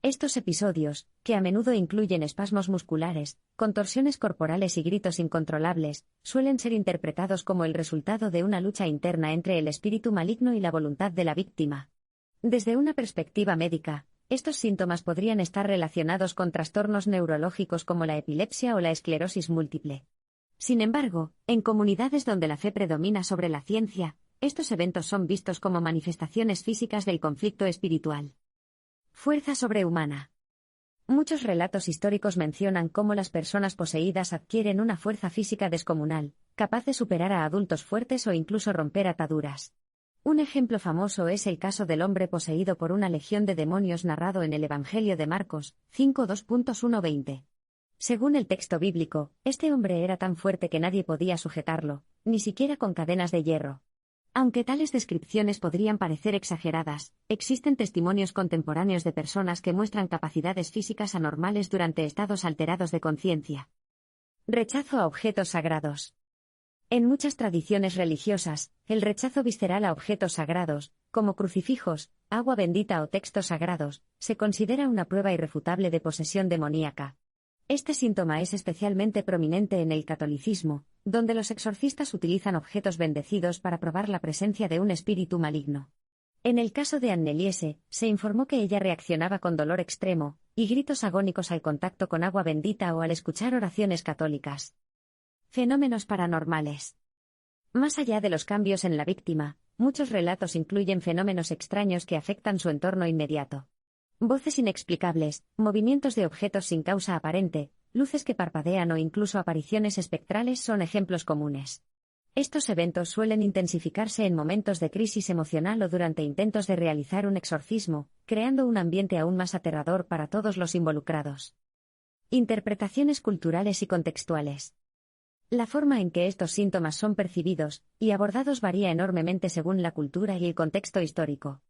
Estos episodios, que a menudo incluyen espasmos musculares, contorsiones corporales y gritos incontrolables, suelen ser interpretados como el resultado de una lucha interna entre el espíritu maligno y la voluntad de la víctima. Desde una perspectiva médica, estos síntomas podrían estar relacionados con trastornos neurológicos como la epilepsia o la esclerosis múltiple. Sin embargo, en comunidades donde la fe predomina sobre la ciencia, estos eventos son vistos como manifestaciones físicas del conflicto espiritual. Fuerza sobrehumana. Muchos relatos históricos mencionan cómo las personas poseídas adquieren una fuerza física descomunal, capaz de superar a adultos fuertes o incluso romper ataduras. Un ejemplo famoso es el caso del hombre poseído por una legión de demonios narrado en el Evangelio de Marcos, 5:2.1-20. Según el texto bíblico, este hombre era tan fuerte que nadie podía sujetarlo, ni siquiera con cadenas de hierro. Aunque tales descripciones podrían parecer exageradas, existen testimonios contemporáneos de personas que muestran capacidades físicas anormales durante estados alterados de conciencia. Rechazo a objetos sagrados. En muchas tradiciones religiosas, el rechazo visceral a objetos sagrados, como crucifijos, agua bendita o textos sagrados, se considera una prueba irrefutable de posesión demoníaca. Este síntoma es especialmente prominente en el catolicismo, donde los exorcistas utilizan objetos bendecidos para probar la presencia de un espíritu maligno. En el caso de Anneliese, se informó que ella reaccionaba con dolor extremo y gritos agónicos al contacto con agua bendita o al escuchar oraciones católicas. Fenómenos paranormales. Más allá de los cambios en la víctima, muchos relatos incluyen fenómenos extraños que afectan su entorno inmediato. Voces inexplicables, movimientos de objetos sin causa aparente, luces que parpadean o incluso apariciones espectrales son ejemplos comunes. Estos eventos suelen intensificarse en momentos de crisis emocional o durante intentos de realizar un exorcismo, creando un ambiente aún más aterrador para todos los involucrados. Interpretaciones culturales y contextuales. La forma en que estos síntomas son percibidos y abordados varía enormemente según la cultura y el contexto histórico.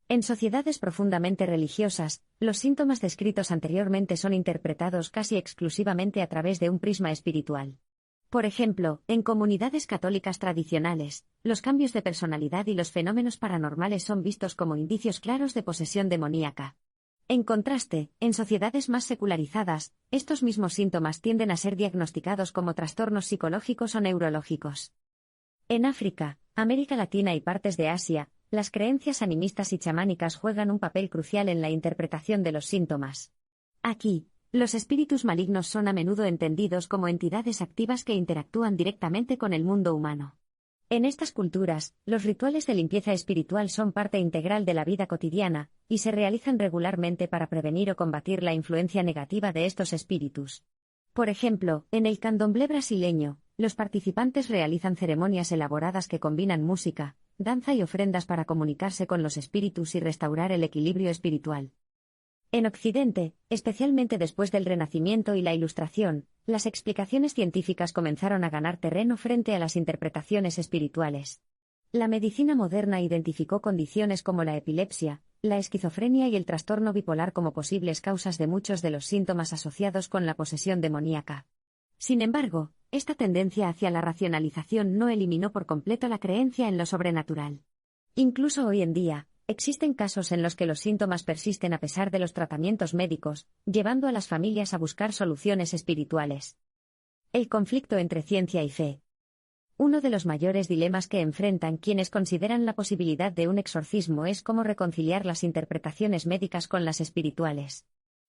En sociedades profundamente religiosas, los síntomas descritos anteriormente son interpretados casi exclusivamente a través de un prisma espiritual. Por ejemplo, en comunidades católicas tradicionales, los cambios de personalidad y los fenómenos paranormales son vistos como indicios claros de posesión demoníaca. En contraste, en sociedades más secularizadas, estos mismos síntomas tienden a ser diagnosticados como trastornos psicológicos o neurológicos. En África, América Latina y partes de Asia, las creencias animistas y chamánicas juegan un papel crucial en la interpretación de los síntomas. Aquí, los espíritus malignos son a menudo entendidos como entidades activas que interactúan directamente con el mundo humano. En estas culturas, los rituales de limpieza espiritual son parte integral de la vida cotidiana, y se realizan regularmente para prevenir o combatir la influencia negativa de estos espíritus. Por ejemplo, en el candomblé brasileño, los participantes realizan ceremonias elaboradas que combinan música, danza y ofrendas para comunicarse con los espíritus y restaurar el equilibrio espiritual. En Occidente, especialmente después del Renacimiento y la Ilustración, las explicaciones científicas comenzaron a ganar terreno frente a las interpretaciones espirituales. La medicina moderna identificó condiciones como la epilepsia, la esquizofrenia y el trastorno bipolar como posibles causas de muchos de los síntomas asociados con la posesión demoníaca. Sin embargo, esta tendencia hacia la racionalización no eliminó por completo la creencia en lo sobrenatural. Incluso hoy en día, existen casos en los que los síntomas persisten a pesar de los tratamientos médicos, llevando a las familias a buscar soluciones espirituales. El conflicto entre ciencia y fe. Uno de los mayores dilemas que enfrentan quienes consideran la posibilidad de un exorcismo es cómo reconciliar las interpretaciones médicas con las espirituales.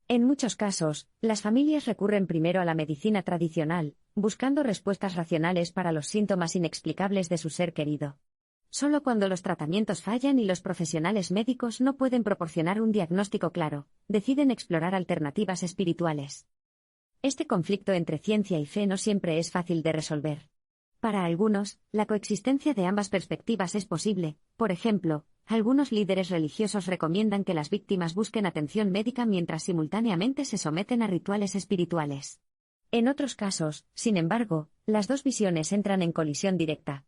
En muchos casos, las familias recurren primero a la medicina tradicional, buscando respuestas racionales para los síntomas inexplicables de su ser querido. Solo cuando los tratamientos fallan y los profesionales médicos no pueden proporcionar un diagnóstico claro, deciden explorar alternativas espirituales. Este conflicto entre ciencia y fe no siempre es fácil de resolver. Para algunos, la coexistencia de ambas perspectivas es posible. Por ejemplo, algunos líderes religiosos recomiendan que las víctimas busquen atención médica mientras simultáneamente se someten a rituales espirituales. En otros casos, sin embargo, las dos visiones entran en colisión directa.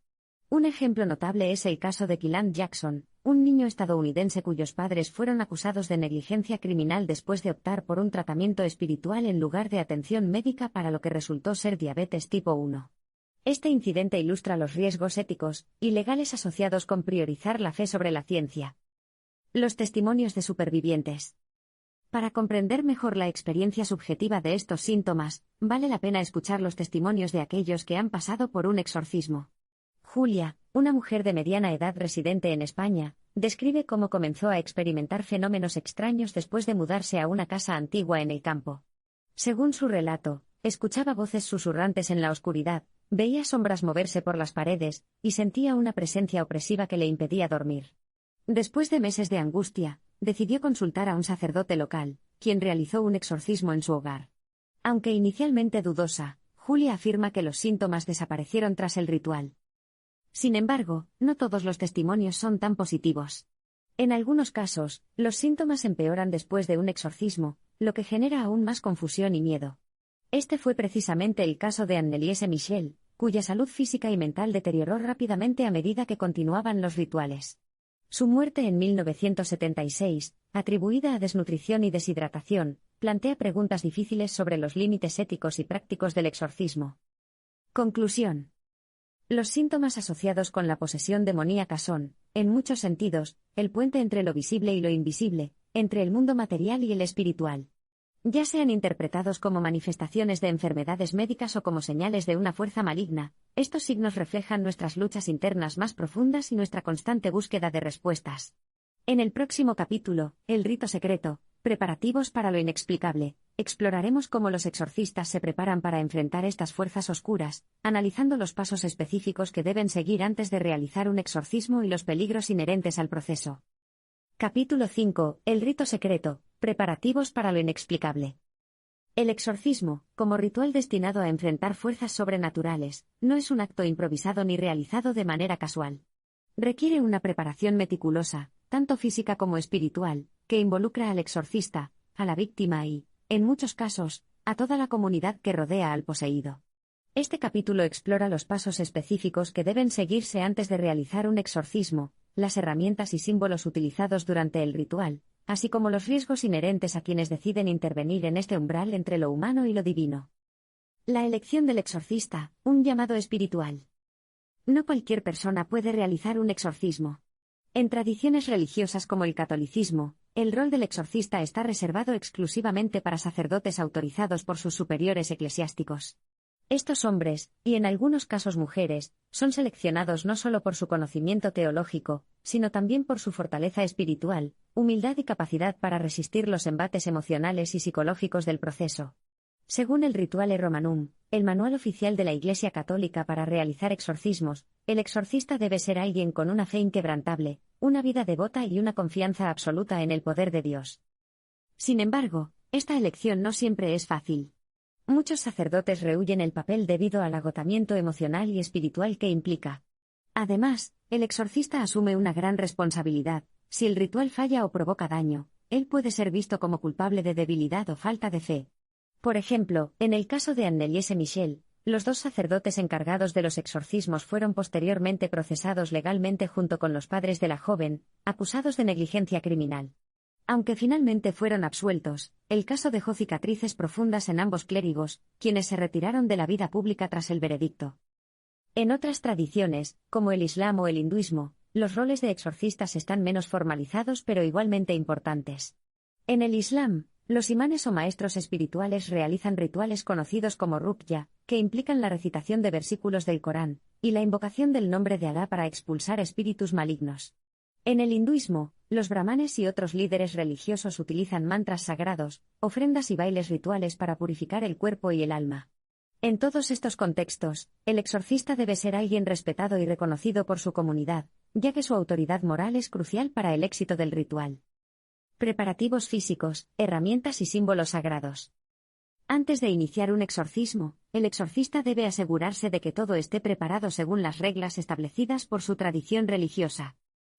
Un ejemplo notable es el caso de Keelan Jackson, un niño estadounidense cuyos padres fueron acusados de negligencia criminal después de optar por un tratamiento espiritual en lugar de atención médica para lo que resultó ser diabetes tipo 1. Este incidente ilustra los riesgos éticos y legales asociados con priorizar la fe sobre la ciencia. Los testimonios de supervivientes. Para comprender mejor la experiencia subjetiva de estos síntomas, vale la pena escuchar los testimonios de aquellos que han pasado por un exorcismo. Julia, una mujer de mediana edad residente en España, describe cómo comenzó a experimentar fenómenos extraños después de mudarse a una casa antigua en el campo. Según su relato, escuchaba voces susurrantes en la oscuridad, veía sombras moverse por las paredes, y sentía una presencia opresiva que le impedía dormir. Después de meses de angustia, decidió consultar a un sacerdote local, quien realizó un exorcismo en su hogar. Aunque inicialmente dudosa, Julia afirma que los síntomas desaparecieron tras el ritual. Sin embargo, no todos los testimonios son tan positivos. En algunos casos, los síntomas empeoran después de un exorcismo, lo que genera aún más confusión y miedo. Este fue precisamente el caso de Anneliese Michel, cuya salud física y mental deterioró rápidamente a medida que continuaban los rituales. Su muerte en 1976, atribuida a desnutrición y deshidratación, plantea preguntas difíciles sobre los límites éticos y prácticos del exorcismo. Conclusión. Los síntomas asociados con la posesión demoníaca son, en muchos sentidos, el puente entre lo visible y lo invisible, entre el mundo material y el espiritual. Ya sean interpretados como manifestaciones de enfermedades médicas o como señales de una fuerza maligna, estos signos reflejan nuestras luchas internas más profundas y nuestra constante búsqueda de respuestas. En el próximo capítulo, El rito secreto, preparativos para lo inexplicable, exploraremos cómo los exorcistas se preparan para enfrentar estas fuerzas oscuras, analizando los pasos específicos que deben seguir antes de realizar un exorcismo y los peligros inherentes al proceso. Capítulo 5. El rito secreto. Preparativos para lo inexplicable. El exorcismo, como ritual destinado a enfrentar fuerzas sobrenaturales, no es un acto improvisado ni realizado de manera casual. Requiere una preparación meticulosa, tanto física como espiritual, que involucra al exorcista, a la víctima y, en muchos casos, a toda la comunidad que rodea al poseído. Este capítulo explora los pasos específicos que deben seguirse antes de realizar un exorcismo, las herramientas y símbolos utilizados durante el ritual, así como los riesgos inherentes a quienes deciden intervenir en este umbral entre lo humano y lo divino. La elección del exorcista, un llamado espiritual. No cualquier persona puede realizar un exorcismo. En tradiciones religiosas como el catolicismo, el rol del exorcista está reservado exclusivamente para sacerdotes autorizados por sus superiores eclesiásticos. Estos hombres, y en algunos casos mujeres, son seleccionados no solo por su conocimiento teológico, sino también por su fortaleza espiritual, humildad y capacidad para resistir los embates emocionales y psicológicos del proceso. Según el Rituale Romanum, el manual oficial de la Iglesia Católica para realizar exorcismos, el exorcista debe ser alguien con una fe inquebrantable, una vida devota y una confianza absoluta en el poder de Dios. Sin embargo, esta elección no siempre es fácil. Muchos sacerdotes rehúyen el papel debido al agotamiento emocional y espiritual que implica. Además, el exorcista asume una gran responsabilidad. Si el ritual falla o provoca daño, él puede ser visto como culpable de debilidad o falta de fe. Por ejemplo, en el caso de Anneliese Michel, los dos sacerdotes encargados de los exorcismos fueron posteriormente procesados legalmente junto con los padres de la joven, acusados de negligencia criminal. Aunque finalmente fueron absueltos, el caso dejó cicatrices profundas en ambos clérigos, quienes se retiraron de la vida pública tras el veredicto. En otras tradiciones, como el Islam o el hinduismo, los roles de exorcistas están menos formalizados pero igualmente importantes. En el Islam, los imanes o maestros espirituales realizan rituales conocidos como ruqya, que implican la recitación de versículos del Corán, y la invocación del nombre de Alá para expulsar espíritus malignos. En el hinduismo, los brahmanes y otros líderes religiosos utilizan mantras sagrados, ofrendas y bailes rituales para purificar el cuerpo y el alma. En todos estos contextos, el exorcista debe ser alguien respetado y reconocido por su comunidad, ya que su autoridad moral es crucial para el éxito del ritual. Preparativos físicos, herramientas y símbolos sagrados. Antes de iniciar un exorcismo, el exorcista debe asegurarse de que todo esté preparado según las reglas establecidas por su tradición religiosa.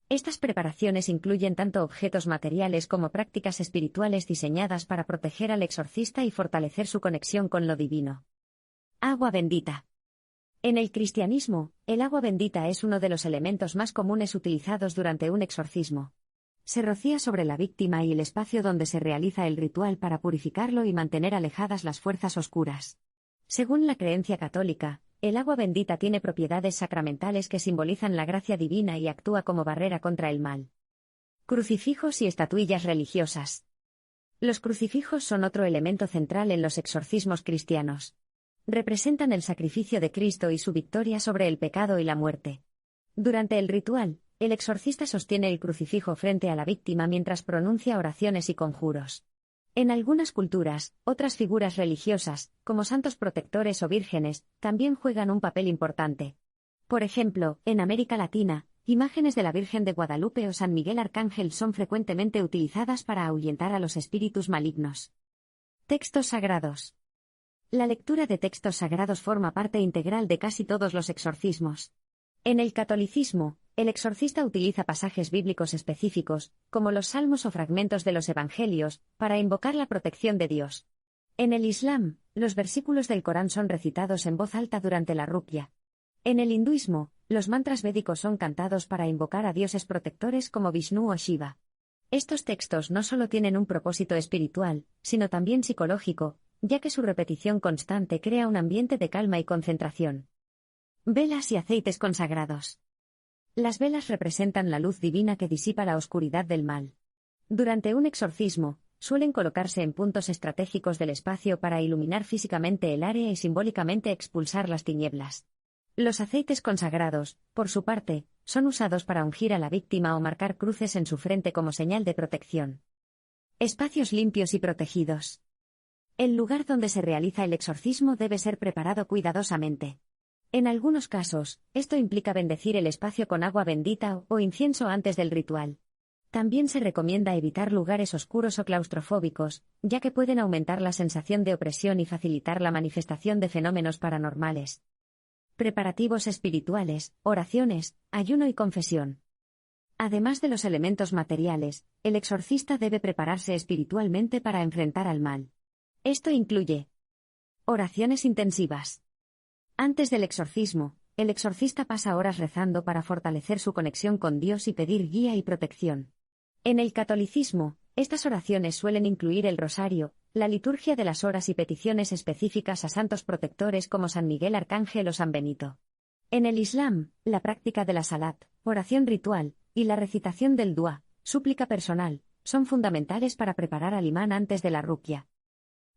Estas preparaciones incluyen tanto objetos materiales como prácticas espirituales diseñadas para proteger al exorcista y fortalecer su conexión con lo divino. Agua bendita. En el cristianismo, el agua bendita es uno de los elementos más comunes utilizados durante un exorcismo. Se rocía sobre la víctima y el espacio donde se realiza el ritual para purificarlo y mantener alejadas las fuerzas oscuras. Según la creencia católica, el agua bendita tiene propiedades sacramentales que simbolizan la gracia divina y actúa como barrera contra el mal. Crucifijos y estatuillas religiosas. Los crucifijos son otro elemento central en los exorcismos cristianos. Representan el sacrificio de Cristo y su victoria sobre el pecado y la muerte. Durante el ritual, el exorcista sostiene el crucifijo frente a la víctima mientras pronuncia oraciones y conjuros. En algunas culturas, otras figuras religiosas, como santos protectores o vírgenes, también juegan un papel importante. Por ejemplo, en América Latina, imágenes de la Virgen de Guadalupe o San Miguel Arcángel son frecuentemente utilizadas para ahuyentar a los espíritus malignos. Textos sagrados. La lectura de textos sagrados forma parte integral de casi todos los exorcismos. En el catolicismo, el exorcista utiliza pasajes bíblicos específicos, como los salmos o fragmentos de los evangelios, para invocar la protección de Dios. En el Islam, los versículos del Corán son recitados en voz alta durante la ruqya. En el hinduismo, los mantras védicos son cantados para invocar a dioses protectores como Vishnu o Shiva. Estos textos no solo tienen un propósito espiritual, sino también psicológico, ya que su repetición constante crea un ambiente de calma y concentración. Velas y aceites consagrados. Las velas representan la luz divina que disipa la oscuridad del mal. Durante un exorcismo, suelen colocarse en puntos estratégicos del espacio para iluminar físicamente el área y simbólicamente expulsar las tinieblas. Los aceites consagrados, por su parte, son usados para ungir a la víctima o marcar cruces en su frente como señal de protección. Espacios limpios y protegidos. El lugar donde se realiza el exorcismo debe ser preparado cuidadosamente. En algunos casos, esto implica bendecir el espacio con agua bendita o incienso antes del ritual. También se recomienda evitar lugares oscuros o claustrofóbicos, ya que pueden aumentar la sensación de opresión y facilitar la manifestación de fenómenos paranormales. Preparativos espirituales, oraciones, ayuno y confesión. Además de los elementos materiales, el exorcista debe prepararse espiritualmente para enfrentar al mal. Esto incluye oraciones intensivas. Antes del exorcismo, el exorcista pasa horas rezando para fortalecer su conexión con Dios y pedir guía y protección. En el catolicismo, estas oraciones suelen incluir el rosario, la liturgia de las horas y peticiones específicas a santos protectores como San Miguel Arcángel o San Benito. En el Islam, la práctica de la salat, oración ritual, y la recitación del dua, súplica personal, son fundamentales para preparar al imán antes de la ruqya.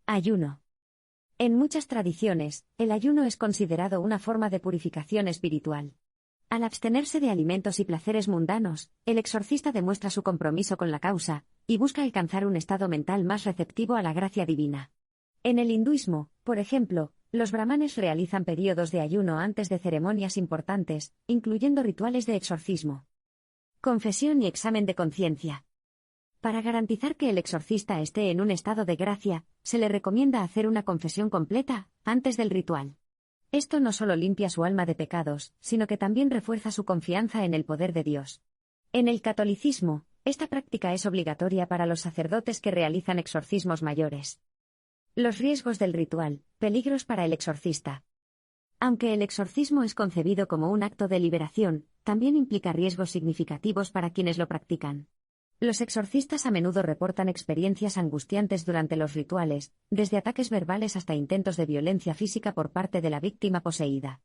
Ayuno. En muchas tradiciones, el ayuno es considerado una forma de purificación espiritual. Al abstenerse de alimentos y placeres mundanos, el exorcista demuestra su compromiso con la causa, y busca alcanzar un estado mental más receptivo a la gracia divina. En el hinduismo, por ejemplo, los brahmanes realizan períodos de ayuno antes de ceremonias importantes, incluyendo rituales de exorcismo. Confesión y examen de conciencia. Para garantizar que el exorcista esté en un estado de gracia, se le recomienda hacer una confesión completa, antes del ritual. Esto no solo limpia su alma de pecados, sino que también refuerza su confianza en el poder de Dios. En el catolicismo, esta práctica es obligatoria para los sacerdotes que realizan exorcismos mayores. Los riesgos del ritual, peligros para el exorcista. Aunque el exorcismo es concebido como un acto de liberación, también implica riesgos significativos para quienes lo practican. Los exorcistas a menudo reportan experiencias angustiantes durante los rituales, desde ataques verbales hasta intentos de violencia física por parte de la víctima poseída.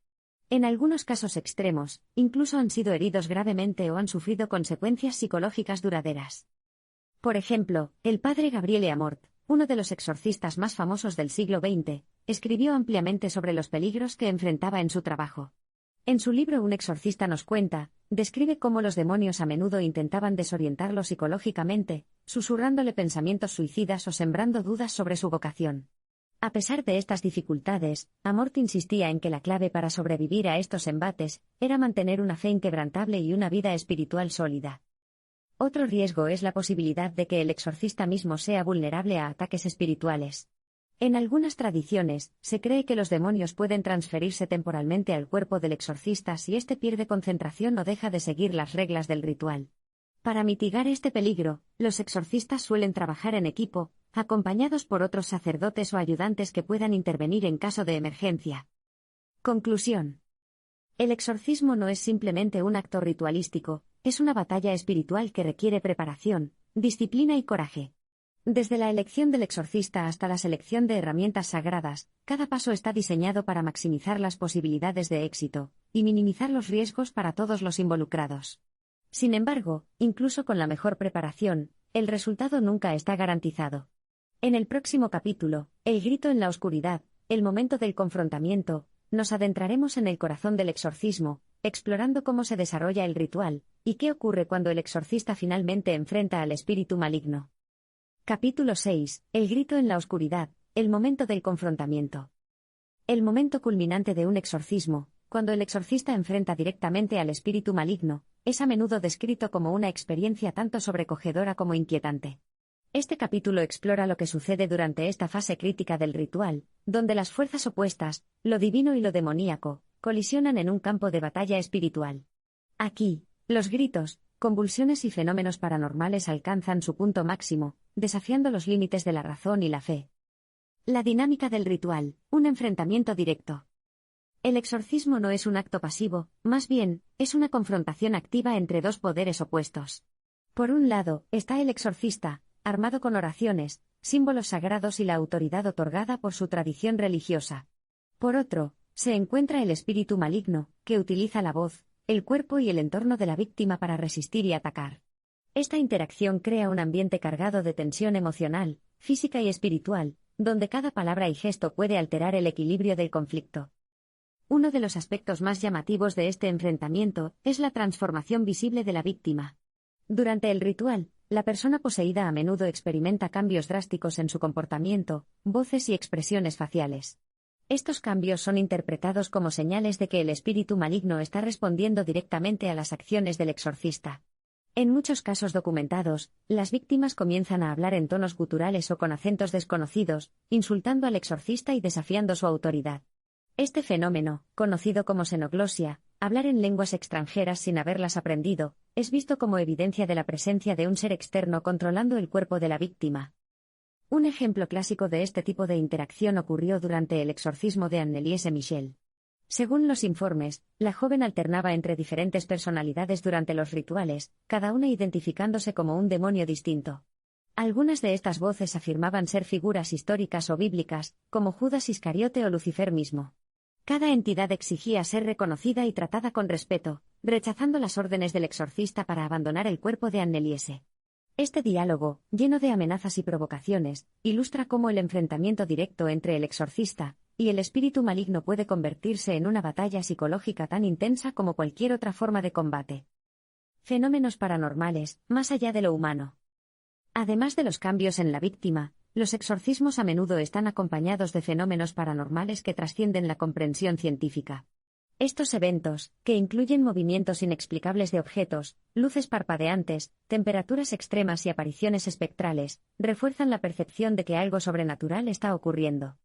En algunos casos extremos, incluso han sido heridos gravemente o han sufrido consecuencias psicológicas duraderas. Por ejemplo, el padre Gabriele Amort, uno de los exorcistas más famosos del siglo XX, escribió ampliamente sobre los peligros que enfrentaba en su trabajo. En su libro Un exorcista nos cuenta, describe cómo los demonios a menudo intentaban desorientarlo psicológicamente, susurrándole pensamientos suicidas o sembrando dudas sobre su vocación. A pesar de estas dificultades, Amort insistía en que la clave para sobrevivir a estos embates era mantener una fe inquebrantable y una vida espiritual sólida. Otro riesgo es la posibilidad de que el exorcista mismo sea vulnerable a ataques espirituales. En algunas tradiciones, se cree que los demonios pueden transferirse temporalmente al cuerpo del exorcista si éste pierde concentración o deja de seguir las reglas del ritual. Para mitigar este peligro, los exorcistas suelen trabajar en equipo, acompañados por otros sacerdotes o ayudantes que puedan intervenir en caso de emergencia. Conclusión. El exorcismo no es simplemente un acto ritualístico, es una batalla espiritual que requiere preparación, disciplina y coraje. Desde la elección del exorcista hasta la selección de herramientas sagradas, cada paso está diseñado para maximizar las posibilidades de éxito y minimizar los riesgos para todos los involucrados. Sin embargo, incluso con la mejor preparación, el resultado nunca está garantizado. En el próximo capítulo, El grito en la oscuridad, el momento del confrontamiento, nos adentraremos en el corazón del exorcismo, explorando cómo se desarrolla el ritual y qué ocurre cuando el exorcista finalmente enfrenta al espíritu maligno. Capítulo 6. El grito en la oscuridad, el momento del confrontamiento. El momento culminante de un exorcismo, cuando el exorcista enfrenta directamente al espíritu maligno, es a menudo descrito como una experiencia tanto sobrecogedora como inquietante. Este capítulo explora lo que sucede durante esta fase crítica del ritual, donde las fuerzas opuestas, lo divino y lo demoníaco, colisionan en un campo de batalla espiritual. Aquí, los gritos, convulsiones y fenómenos paranormales alcanzan su punto máximo, desafiando los límites de la razón y la fe. La dinámica del ritual, un enfrentamiento directo. El exorcismo no es un acto pasivo, más bien, es una confrontación activa entre dos poderes opuestos. Por un lado, está el exorcista, armado con oraciones, símbolos sagrados y la autoridad otorgada por su tradición religiosa. Por otro, se encuentra el espíritu maligno, que utiliza la voz, el cuerpo y el entorno de la víctima para resistir y atacar. Esta interacción crea un ambiente cargado de tensión emocional, física y espiritual, donde cada palabra y gesto puede alterar el equilibrio del conflicto. Uno de los aspectos más llamativos de este enfrentamiento es la transformación visible de la víctima. Durante el ritual, la persona poseída a menudo experimenta cambios drásticos en su comportamiento, voces y expresiones faciales. Estos cambios son interpretados como señales de que el espíritu maligno está respondiendo directamente a las acciones del exorcista. En muchos casos documentados, las víctimas comienzan a hablar en tonos guturales o con acentos desconocidos, insultando al exorcista y desafiando su autoridad. Este fenómeno, conocido como xenoglosia, hablar en lenguas extranjeras sin haberlas aprendido, es visto como evidencia de la presencia de un ser externo controlando el cuerpo de la víctima. Un ejemplo clásico de este tipo de interacción ocurrió durante el exorcismo de Anneliese Michel. Según los informes, la joven alternaba entre diferentes personalidades durante los rituales, cada una identificándose como un demonio distinto. Algunas de estas voces afirmaban ser figuras históricas o bíblicas, como Judas Iscariote o Lucifer mismo. Cada entidad exigía ser reconocida y tratada con respeto, rechazando las órdenes del exorcista para abandonar el cuerpo de Anneliese. Este diálogo, lleno de amenazas y provocaciones, ilustra cómo el enfrentamiento directo entre el exorcista y el espíritu maligno puede convertirse en una batalla psicológica tan intensa como cualquier otra forma de combate. Fenómenos paranormales, más allá de lo humano. Además de los cambios en la víctima, los exorcismos a menudo están acompañados de fenómenos paranormales que trascienden la comprensión científica. Estos eventos, que incluyen movimientos inexplicables de objetos, luces parpadeantes, temperaturas extremas y apariciones espectrales, refuerzan la percepción de que algo sobrenatural está ocurriendo.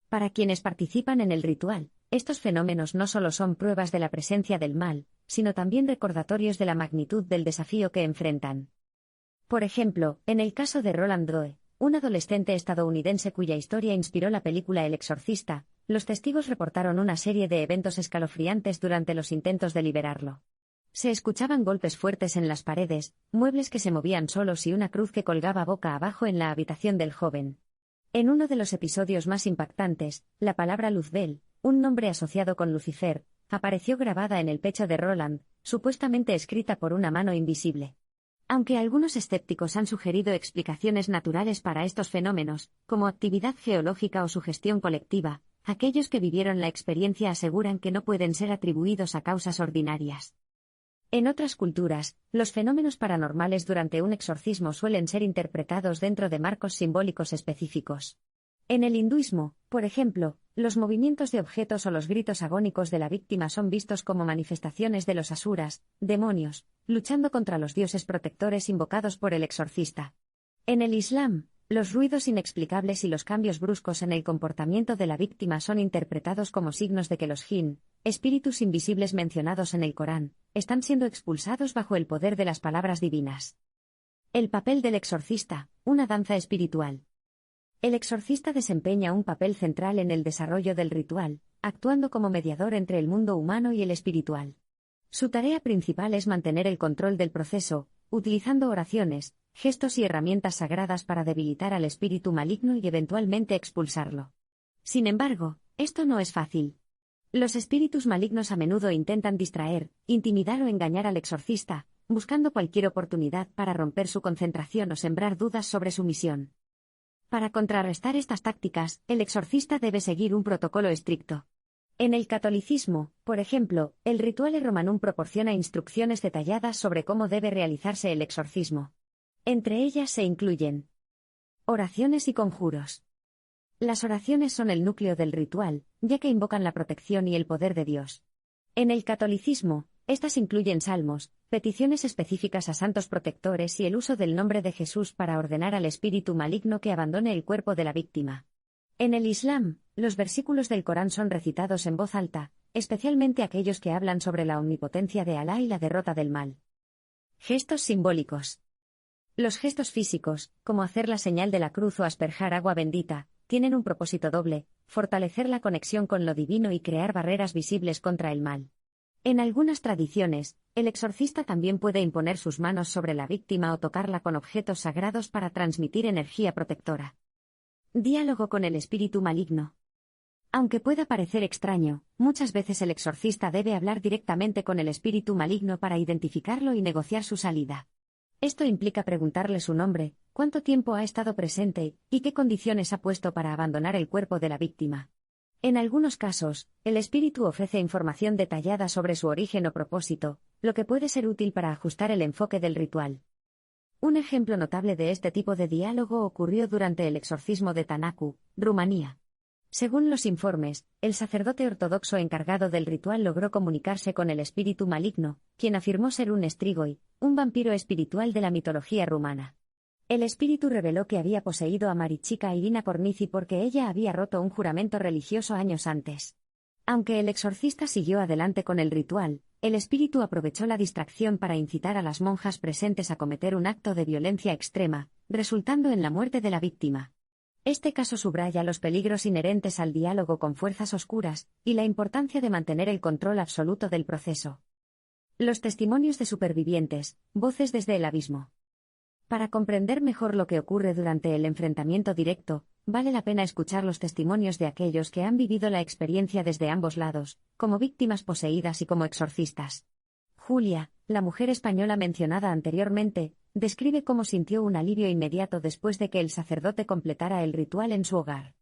Para quienes participan en el ritual, estos fenómenos no solo son pruebas de la presencia del mal, sino también recordatorios de la magnitud del desafío que enfrentan. Por ejemplo, en el caso de Roland Doe, un adolescente estadounidense cuya historia inspiró la película El Exorcista, los testigos reportaron una serie de eventos escalofriantes durante los intentos de liberarlo. Se escuchaban golpes fuertes en las paredes, muebles que se movían solos y una cruz que colgaba boca abajo en la habitación del joven. En uno de los episodios más impactantes, la palabra Luzbel, un nombre asociado con Lucifer, apareció grabada en el pecho de Roland, supuestamente escrita por una mano invisible. Aunque algunos escépticos han sugerido explicaciones naturales para estos fenómenos, como actividad geológica o sugestión colectiva, aquellos que vivieron la experiencia aseguran que no pueden ser atribuidos a causas ordinarias. En otras culturas, los fenómenos paranormales durante un exorcismo suelen ser interpretados dentro de marcos simbólicos específicos. En el hinduismo, por ejemplo, los movimientos de objetos o los gritos agónicos de la víctima son vistos como manifestaciones de los asuras, demonios, luchando contra los dioses protectores invocados por el exorcista. En el Islam, los ruidos inexplicables y los cambios bruscos en el comportamiento de la víctima son interpretados como signos de que los jinn, espíritus invisibles mencionados en el Corán, están siendo expulsados bajo el poder de las palabras divinas. El papel del exorcista, una danza espiritual. El exorcista desempeña un papel central en el desarrollo del ritual, actuando como mediador entre el mundo humano y el espiritual. Su tarea principal es mantener el control del proceso, utilizando oraciones, gestos y herramientas sagradas para debilitar al espíritu maligno y eventualmente expulsarlo. Sin embargo, esto no es fácil. Los espíritus malignos a menudo intentan distraer, intimidar o engañar al exorcista, buscando cualquier oportunidad para romper su concentración o sembrar dudas sobre su misión. Para contrarrestar estas tácticas, el exorcista debe seguir un protocolo estricto. En el catolicismo, por ejemplo, el Rituale Romanum proporciona instrucciones detalladas sobre cómo debe realizarse el exorcismo. Entre ellas se incluyen oraciones y conjuros. Las oraciones son el núcleo del ritual, ya que invocan la protección y el poder de Dios. En el catolicismo, estas incluyen salmos, peticiones específicas a santos protectores y el uso del nombre de Jesús para ordenar al espíritu maligno que abandone el cuerpo de la víctima. En el Islam, los versículos del Corán son recitados en voz alta, especialmente aquellos que hablan sobre la omnipotencia de Alá y la derrota del mal. Gestos simbólicos. Los gestos físicos, como hacer la señal de la cruz o asperjar agua bendita, tienen un propósito doble: fortalecer la conexión con lo divino y crear barreras visibles contra el mal. En algunas tradiciones, el exorcista también puede imponer sus manos sobre la víctima o tocarla con objetos sagrados para transmitir energía protectora. Diálogo con el espíritu maligno. Aunque pueda parecer extraño, muchas veces el exorcista debe hablar directamente con el espíritu maligno para identificarlo y negociar su salida. Esto implica preguntarle su nombre, cuánto tiempo ha estado presente, y qué condiciones ha puesto para abandonar el cuerpo de la víctima. En algunos casos, el espíritu ofrece información detallada sobre su origen o propósito, lo que puede ser útil para ajustar el enfoque del ritual. Un ejemplo notable de este tipo de diálogo ocurrió durante el exorcismo de Tănăcu, Rumanía. Según los informes, el sacerdote ortodoxo encargado del ritual logró comunicarse con el espíritu maligno, quien afirmó ser un strigoi, un vampiro espiritual de la mitología rumana. El espíritu reveló que había poseído a Marichika Irina Cornici porque ella había roto un juramento religioso años antes. Aunque el exorcista siguió adelante con el ritual, el espíritu aprovechó la distracción para incitar a las monjas presentes a cometer un acto de violencia extrema, resultando en la muerte de la víctima. Este caso subraya los peligros inherentes al diálogo con fuerzas oscuras, y la importancia de mantener el control absoluto del proceso. Los testimonios de supervivientes, voces desde el abismo. Para comprender mejor lo que ocurre durante el enfrentamiento directo, vale la pena escuchar los testimonios de aquellos que han vivido la experiencia desde ambos lados, como víctimas poseídas y como exorcistas. Julia, la mujer española mencionada anteriormente, describe cómo sintió un alivio inmediato después de que el sacerdote completara el ritual en su hogar.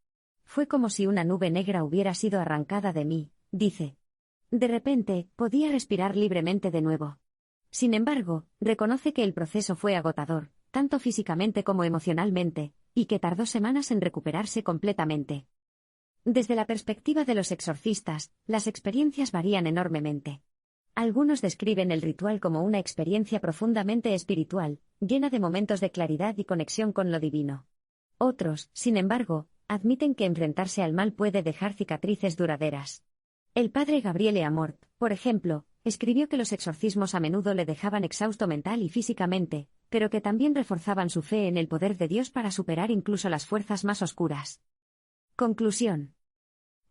Fue como si una nube negra hubiera sido arrancada de mí, dice. De repente, podía respirar libremente de nuevo. Sin embargo, reconoce que el proceso fue agotador, tanto físicamente como emocionalmente, y que tardó semanas en recuperarse completamente. Desde la perspectiva de los exorcistas, las experiencias varían enormemente. Algunos describen el ritual como una experiencia profundamente espiritual, llena de momentos de claridad y conexión con lo divino. Otros, sin embargo, admiten que enfrentarse al mal puede dejar cicatrices duraderas. El padre Gabriele Amort, por ejemplo, escribió que los exorcismos a menudo le dejaban exhausto mental y físicamente, pero que también reforzaban su fe en el poder de Dios para superar incluso las fuerzas más oscuras. Conclusión.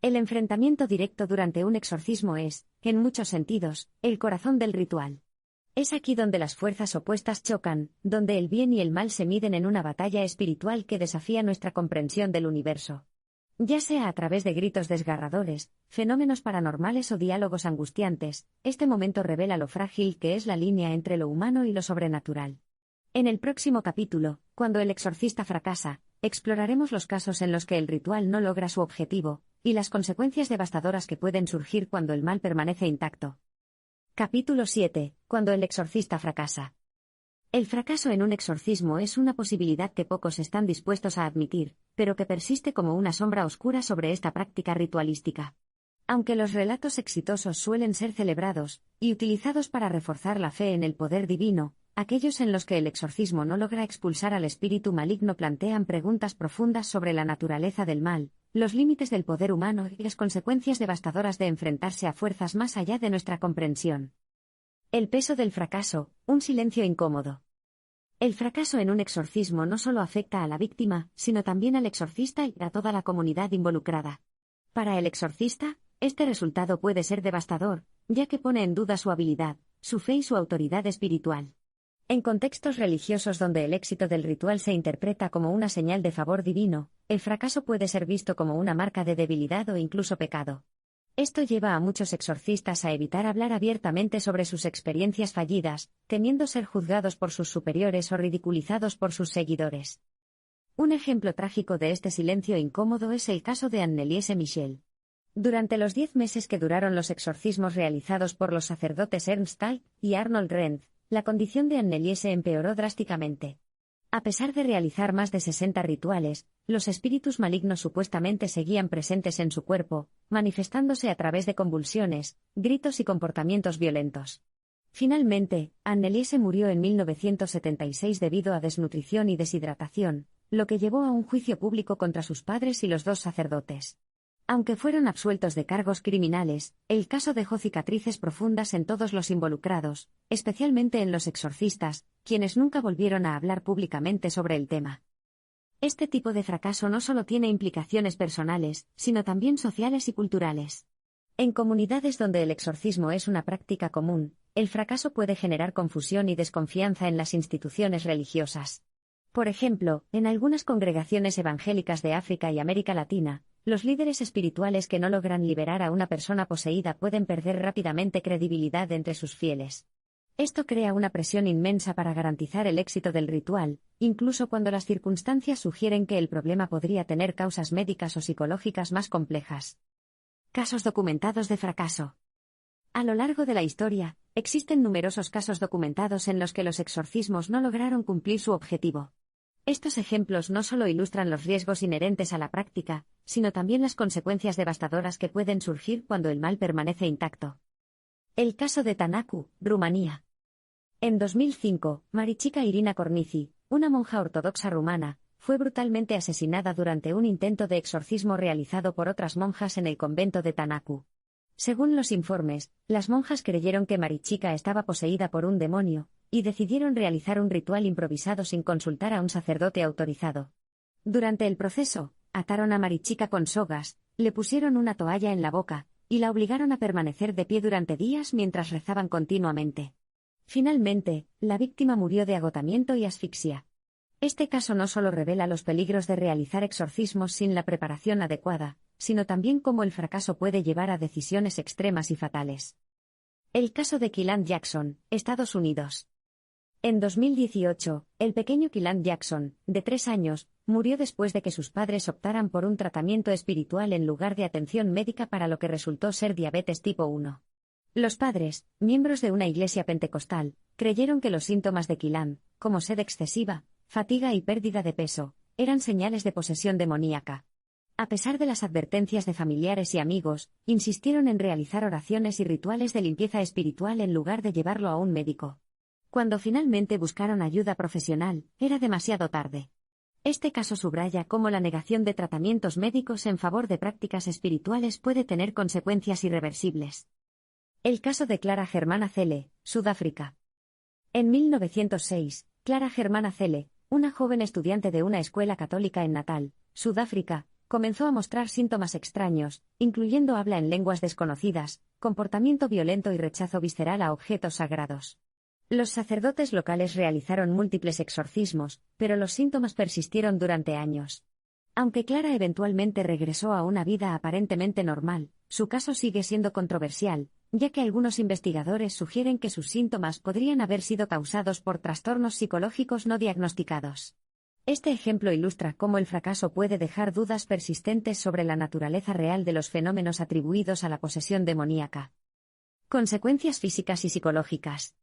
El enfrentamiento directo durante un exorcismo es, en muchos sentidos, el corazón del ritual. Es aquí donde las fuerzas opuestas chocan, donde el bien y el mal se miden en una batalla espiritual que desafía nuestra comprensión del universo. Ya sea a través de gritos desgarradores, fenómenos paranormales o diálogos angustiantes, este momento revela lo frágil que es la línea entre lo humano y lo sobrenatural. En el próximo capítulo, cuando el exorcista fracasa, exploraremos los casos en los que el ritual no logra su objetivo, y las consecuencias devastadoras que pueden surgir cuando el mal permanece intacto. Capítulo 7. Cuando el exorcista fracasa. El fracaso en un exorcismo es una posibilidad que pocos están dispuestos a admitir, pero que persiste como una sombra oscura sobre esta práctica ritualística. Aunque los relatos exitosos suelen ser celebrados y utilizados para reforzar la fe en el poder divino, aquellos en los que el exorcismo no logra expulsar al espíritu maligno plantean preguntas profundas sobre la naturaleza del mal, los límites del poder humano y las consecuencias devastadoras de enfrentarse a fuerzas más allá de nuestra comprensión. El peso del fracaso, un silencio incómodo. El fracaso en un exorcismo no solo afecta a la víctima, sino también al exorcista y a toda la comunidad involucrada. Para el exorcista, este resultado puede ser devastador, ya que pone en duda su habilidad, su fe y su autoridad espiritual. En contextos religiosos donde el éxito del ritual se interpreta como una señal de favor divino, el fracaso puede ser visto como una marca de debilidad o incluso pecado. Esto lleva a muchos exorcistas a evitar hablar abiertamente sobre sus experiencias fallidas, temiendo ser juzgados por sus superiores o ridiculizados por sus seguidores. Un ejemplo trágico de este silencio incómodo es el caso de Anneliese Michel. Durante los 10 meses que duraron los exorcismos realizados por los sacerdotes Ernst Stahl y Arnold Renz, la condición de Anneliese empeoró drásticamente. A pesar de realizar más de 60 rituales, los espíritus malignos supuestamente seguían presentes en su cuerpo, manifestándose a través de convulsiones, gritos y comportamientos violentos. Finalmente, Anneliese murió en 1976 debido a desnutrición y deshidratación, lo que llevó a un juicio público contra sus padres y los 2 sacerdotes. Aunque fueron absueltos de cargos criminales, el caso dejó cicatrices profundas en todos los involucrados, especialmente en los exorcistas, quienes nunca volvieron a hablar públicamente sobre el tema. Este tipo de fracaso no solo tiene implicaciones personales, sino también sociales y culturales. En comunidades donde el exorcismo es una práctica común, el fracaso puede generar confusión y desconfianza en las instituciones religiosas. Por ejemplo, en algunas congregaciones evangélicas de África y América Latina, los líderes espirituales que no logran liberar a una persona poseída pueden perder rápidamente credibilidad entre sus fieles. Esto crea una presión inmensa para garantizar el éxito del ritual, incluso cuando las circunstancias sugieren que el problema podría tener causas médicas o psicológicas más complejas. Casos documentados de fracaso. A lo largo de la historia, existen numerosos casos documentados en los que los exorcismos no lograron cumplir su objetivo. Estos ejemplos no solo ilustran los riesgos inherentes a la práctica, sino también las consecuencias devastadoras que pueden surgir cuando el mal permanece intacto. El caso de Tănăcu, Rumanía. En 2005, Marichica Irina Cornici, una monja ortodoxa rumana, fue brutalmente asesinada durante un intento de exorcismo realizado por otras monjas en el convento de Tănăcu. Según los informes, las monjas creyeron que Marichica estaba poseída por un demonio, y decidieron realizar un ritual improvisado sin consultar a un sacerdote autorizado. Durante el proceso, ataron a Marichica con sogas, le pusieron una toalla en la boca, y la obligaron a permanecer de pie durante días mientras rezaban continuamente. Finalmente, la víctima murió de agotamiento y asfixia. Este caso no solo revela los peligros de realizar exorcismos sin la preparación adecuada, sino también cómo el fracaso puede llevar a decisiones extremas y fatales. El caso de Keelan Jackson, Estados Unidos. En 2018, el pequeño Keelan Jackson, de 3 años, murió después de que sus padres optaran por un tratamiento espiritual en lugar de atención médica para lo que resultó ser diabetes tipo 1. Los padres, miembros de una iglesia pentecostal, creyeron que los síntomas de Keelan, como sed excesiva, fatiga y pérdida de peso, eran señales de posesión demoníaca. A pesar de las advertencias de familiares y amigos, insistieron en realizar oraciones y rituales de limpieza espiritual en lugar de llevarlo a un médico. Cuando finalmente buscaron ayuda profesional, era demasiado tarde. Este caso subraya cómo la negación de tratamientos médicos en favor de prácticas espirituales puede tener consecuencias irreversibles. El caso de Clara Germana Cele, Sudáfrica. En 1906, Clara Germana Cele, una joven estudiante de una escuela católica en Natal, Sudáfrica, comenzó a mostrar síntomas extraños, incluyendo habla en lenguas desconocidas, comportamiento violento y rechazo visceral a objetos sagrados. Los sacerdotes locales realizaron múltiples exorcismos, pero los síntomas persistieron durante años. Aunque Clara eventualmente regresó a una vida aparentemente normal, su caso sigue siendo controversial, ya que algunos investigadores sugieren que sus síntomas podrían haber sido causados por trastornos psicológicos no diagnosticados. Este ejemplo ilustra cómo el fracaso puede dejar dudas persistentes sobre la naturaleza real de los fenómenos atribuidos a la posesión demoníaca. Consecuencias físicas y psicológicas.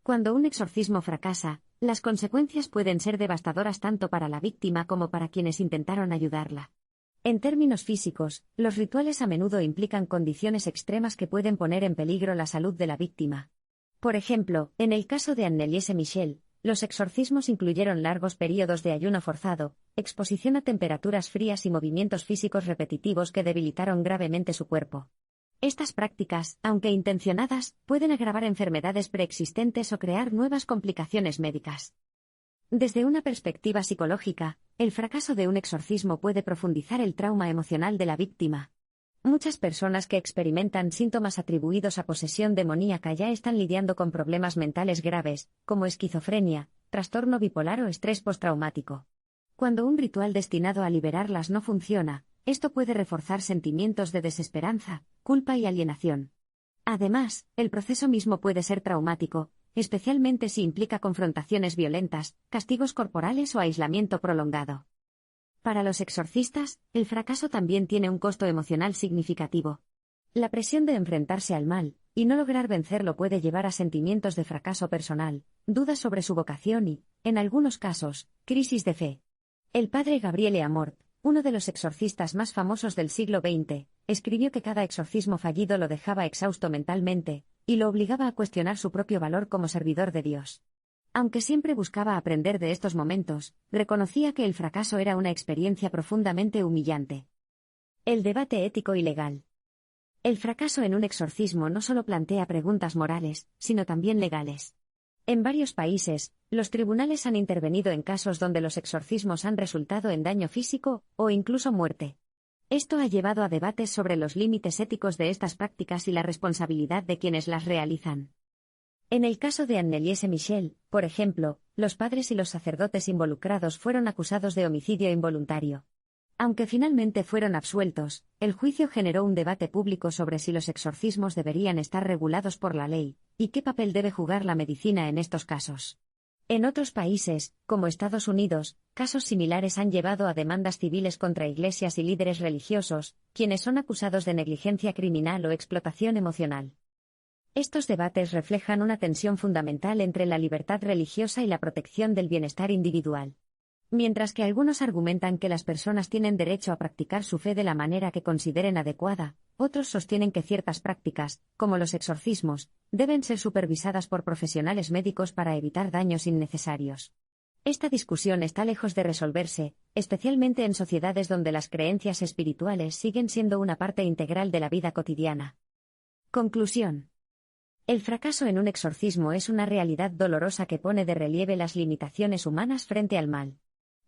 Cuando un exorcismo fracasa, las consecuencias pueden ser devastadoras tanto para la víctima como para quienes intentaron ayudarla. En términos físicos, los rituales a menudo implican condiciones extremas que pueden poner en peligro la salud de la víctima. Por ejemplo, en el caso de Anneliese Michel, los exorcismos incluyeron largos períodos de ayuno forzado, exposición a temperaturas frías y movimientos físicos repetitivos que debilitaron gravemente su cuerpo. Estas prácticas, aunque intencionadas, pueden agravar enfermedades preexistentes o crear nuevas complicaciones médicas. Desde una perspectiva psicológica, el fracaso de un exorcismo puede profundizar el trauma emocional de la víctima. Muchas personas que experimentan síntomas atribuidos a posesión demoníaca ya están lidiando con problemas mentales graves, como esquizofrenia, trastorno bipolar o estrés postraumático. Cuando un ritual destinado a liberarlas no funciona, esto puede reforzar sentimientos de desesperanza, culpa y alienación. Además, el proceso mismo puede ser traumático, especialmente si implica confrontaciones violentas, castigos corporales o aislamiento prolongado. Para los exorcistas, el fracaso también tiene un costo emocional significativo. La presión de enfrentarse al mal, y no lograr vencerlo puede llevar a sentimientos de fracaso personal, dudas sobre su vocación y, en algunos casos, crisis de fe. El padre Gabriele Amort, uno de los exorcistas más famosos del siglo XX, escribió que cada exorcismo fallido lo dejaba exhausto mentalmente, y lo obligaba a cuestionar su propio valor como servidor de Dios. Aunque siempre buscaba aprender de estos momentos, reconocía que el fracaso era una experiencia profundamente humillante. El debate ético y legal. El fracaso en un exorcismo no solo plantea preguntas morales, sino también legales. En varios países, los tribunales han intervenido en casos donde los exorcismos han resultado en daño físico, o incluso muerte. Esto ha llevado a debates sobre los límites éticos de estas prácticas y la responsabilidad de quienes las realizan. En el caso de Anneliese Michel, por ejemplo, los padres y los sacerdotes involucrados fueron acusados de homicidio involuntario. Aunque finalmente fueron absueltos, el juicio generó un debate público sobre si los exorcismos deberían estar regulados por la ley, y qué papel debe jugar la medicina en estos casos. En otros países, como Estados Unidos, casos similares han llevado a demandas civiles contra iglesias y líderes religiosos, quienes son acusados de negligencia criminal o explotación emocional. Estos debates reflejan una tensión fundamental entre la libertad religiosa y la protección del bienestar individual. Mientras que algunos argumentan que las personas tienen derecho a practicar su fe de la manera que consideren adecuada, otros sostienen que ciertas prácticas, como los exorcismos, deben ser supervisadas por profesionales médicos para evitar daños innecesarios. Esta discusión está lejos de resolverse, especialmente en sociedades donde las creencias espirituales siguen siendo una parte integral de la vida cotidiana. Conclusión. El fracaso en un exorcismo es una realidad dolorosa que pone de relieve las limitaciones humanas frente al mal.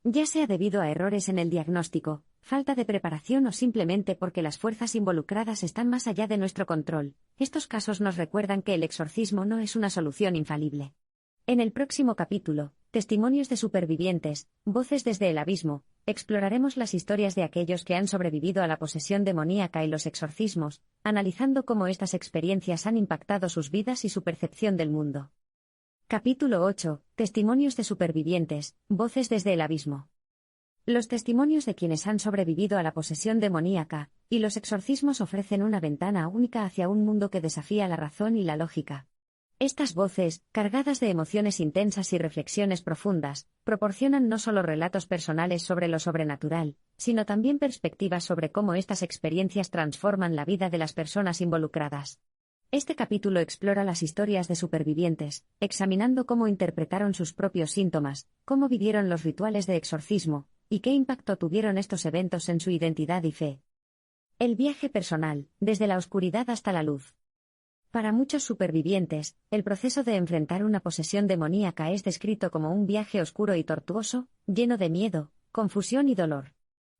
Ya sea debido a errores en el diagnóstico, falta de preparación o simplemente porque las fuerzas involucradas están más allá de nuestro control, estos casos nos recuerdan que el exorcismo no es una solución infalible. En el próximo capítulo, Testimonios de supervivientes, voces desde el abismo, exploraremos las historias de aquellos que han sobrevivido a la posesión demoníaca y los exorcismos, analizando cómo estas experiencias han impactado sus vidas y su percepción del mundo. Capítulo 8. Testimonios de supervivientes, voces desde el abismo. Los testimonios de quienes han sobrevivido a la posesión demoníaca y los exorcismos ofrecen una ventana única hacia un mundo que desafía la razón y la lógica. Estas voces, cargadas de emociones intensas y reflexiones profundas, proporcionan no solo relatos personales sobre lo sobrenatural, sino también perspectivas sobre cómo estas experiencias transforman la vida de las personas involucradas. Este capítulo explora las historias de supervivientes, examinando cómo interpretaron sus propios síntomas, cómo vivieron los rituales de exorcismo, y qué impacto tuvieron estos eventos en su identidad y fe. El viaje personal, desde la oscuridad hasta la luz. Para muchos supervivientes, el proceso de enfrentar una posesión demoníaca es descrito como un viaje oscuro y tortuoso, lleno de miedo, confusión y dolor.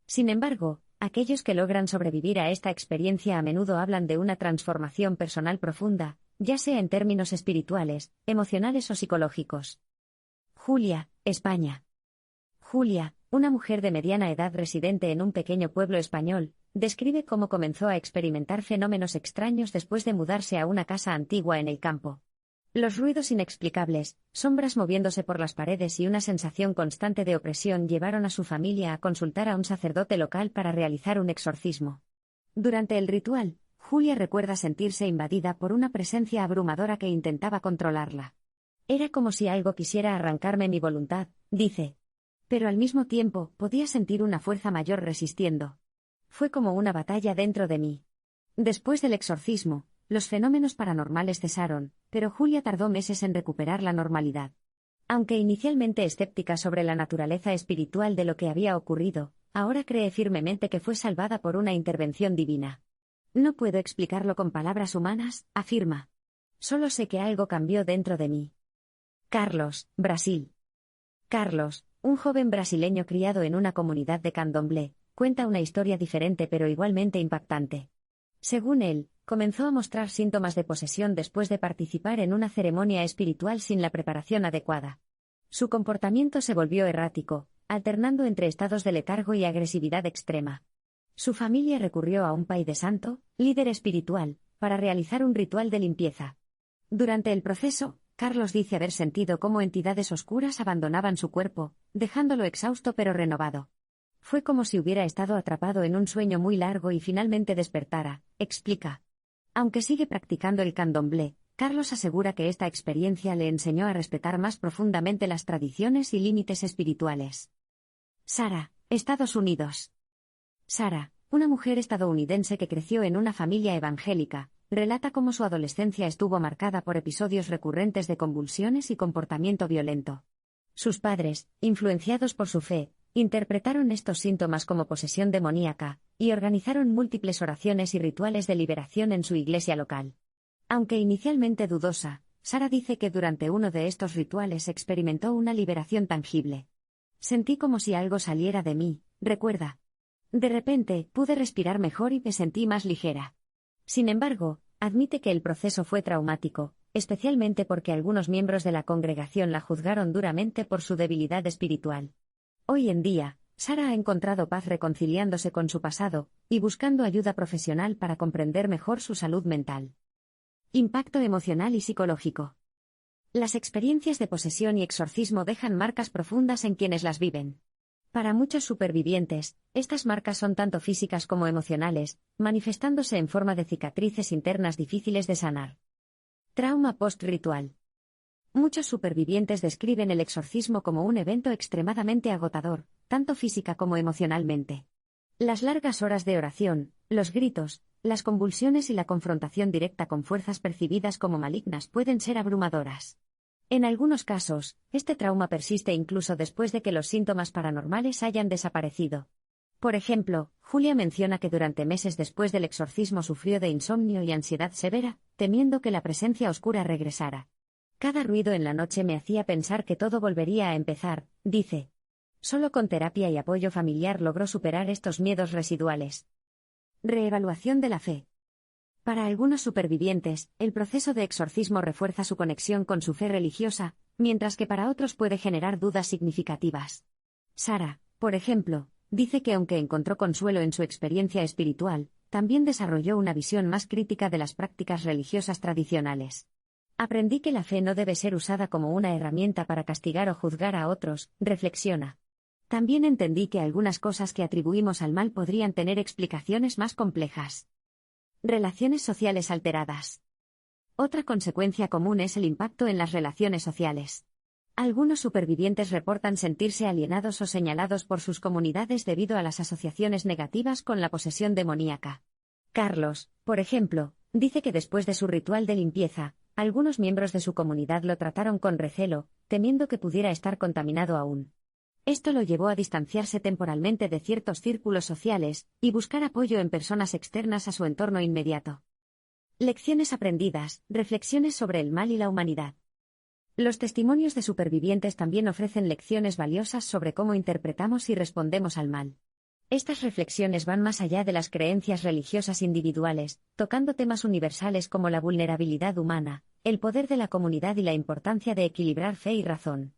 Sin embargo, aquellos que logran sobrevivir a esta experiencia a menudo hablan de una transformación personal profunda, ya sea en términos espirituales, emocionales o psicológicos. Julia, España. Julia, una mujer de mediana edad residente en un pequeño pueblo español, describe cómo comenzó a experimentar fenómenos extraños después de mudarse a una casa antigua en el campo. Los ruidos inexplicables, sombras moviéndose por las paredes y una sensación constante de opresión llevaron a su familia a consultar a un sacerdote local para realizar un exorcismo. Durante el ritual, Julia recuerda sentirse invadida por una presencia abrumadora que intentaba controlarla. Era como si algo quisiera arrancarme mi voluntad, dice. Pero al mismo tiempo, podía sentir una fuerza mayor resistiendo. Fue como una batalla dentro de mí. Después del exorcismo, los fenómenos paranormales cesaron, pero Julia tardó meses en recuperar la normalidad. Aunque inicialmente escéptica sobre la naturaleza espiritual de lo que había ocurrido, ahora cree firmemente que fue salvada por una intervención divina. No puedo explicarlo con palabras humanas, afirma. Solo sé que algo cambió dentro de mí. Carlos, Brasil. Carlos, un joven brasileño criado en una comunidad de candomblé, cuenta una historia diferente pero igualmente impactante. Según él, comenzó a mostrar síntomas de posesión después de participar en una ceremonia espiritual sin la preparación adecuada. Su comportamiento se volvió errático, alternando entre estados de letargo y agresividad extrema. Su familia recurrió a un pai de santo, líder espiritual, para realizar un ritual de limpieza. Durante el proceso, Carlos dice haber sentido cómo entidades oscuras abandonaban su cuerpo, dejándolo exhausto pero renovado. Fue como si hubiera estado atrapado en un sueño muy largo y finalmente despertara, explica. Aunque sigue practicando el candomblé, Carlos asegura que esta experiencia le enseñó a respetar más profundamente las tradiciones y límites espirituales. Sara, Estados Unidos. Sara, una mujer estadounidense que creció en una familia evangélica, relata cómo su adolescencia estuvo marcada por episodios recurrentes de convulsiones y comportamiento violento. Sus padres, influenciados por su fe, interpretaron estos síntomas como posesión demoníaca, y organizaron múltiples oraciones y rituales de liberación en su iglesia local. Aunque inicialmente dudosa, Sara dice que durante uno de estos rituales experimentó una liberación tangible. Sentí como si algo saliera de mí, recuerda. De repente, pude respirar mejor y me sentí más ligera. Sin embargo, admite que el proceso fue traumático, especialmente porque algunos miembros de la congregación la juzgaron duramente por su debilidad espiritual. Hoy en día, Sara ha encontrado paz reconciliándose con su pasado y buscando ayuda profesional para comprender mejor su salud mental. Impacto emocional y psicológico. Las experiencias de posesión y exorcismo dejan marcas profundas en quienes las viven. Para muchos supervivientes, estas marcas son tanto físicas como emocionales, manifestándose en forma de cicatrices internas difíciles de sanar. Trauma post-ritual. Muchos supervivientes describen el exorcismo como un evento extremadamente agotador, tanto física como emocionalmente. Las largas horas de oración, los gritos, las convulsiones y la confrontación directa con fuerzas percibidas como malignas pueden ser abrumadoras. En algunos casos, este trauma persiste incluso después de que los síntomas paranormales hayan desaparecido. Por ejemplo, Julia menciona que durante meses después del exorcismo sufrió de insomnio y ansiedad severa, temiendo que la presencia oscura regresara. Cada ruido en la noche me hacía pensar que todo volvería a empezar, dice. Solo con terapia y apoyo familiar logró superar estos miedos residuales. Reevaluación de la fe. Para algunos supervivientes, el proceso de exorcismo refuerza su conexión con su fe religiosa, mientras que para otros puede generar dudas significativas. Sara, por ejemplo, dice que aunque encontró consuelo en su experiencia espiritual, también desarrolló una visión más crítica de las prácticas religiosas tradicionales. Aprendí que la fe no debe ser usada como una herramienta para castigar o juzgar a otros, reflexiona. También entendí que algunas cosas que atribuimos al mal podrían tener explicaciones más complejas. Relaciones sociales alteradas. Otra consecuencia común es el impacto en las relaciones sociales. Algunos supervivientes reportan sentirse alienados o señalados por sus comunidades debido a las asociaciones negativas con la posesión demoníaca. Carlos, por ejemplo, dice que después de su ritual de limpieza, algunos miembros de su comunidad lo trataron con recelo, temiendo que pudiera estar contaminado aún. Esto lo llevó a distanciarse temporalmente de ciertos círculos sociales y buscar apoyo en personas externas a su entorno inmediato. Lecciones aprendidas, reflexiones sobre el mal y la humanidad. Los testimonios de supervivientes también ofrecen lecciones valiosas sobre cómo interpretamos y respondemos al mal. Estas reflexiones van más allá de las creencias religiosas individuales, tocando temas universales como la vulnerabilidad humana, el poder de la comunidad y la importancia de equilibrar fe y razón.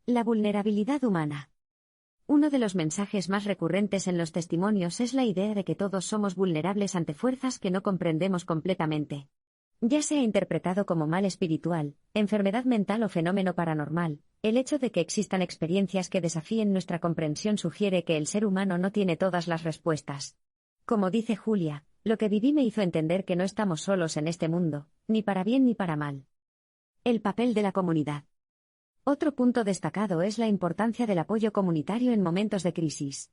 La vulnerabilidad humana. Uno de los mensajes más recurrentes en los testimonios es la idea de que todos somos vulnerables ante fuerzas que no comprendemos completamente. Ya sea interpretado como mal espiritual, enfermedad mental o fenómeno paranormal, el hecho de que existan experiencias que desafíen nuestra comprensión sugiere que el ser humano no tiene todas las respuestas. Como dice Julia, lo que viví me hizo entender que no estamos solos en este mundo, ni para bien ni para mal. El papel de la comunidad. Otro punto destacado es la importancia del apoyo comunitario en momentos de crisis.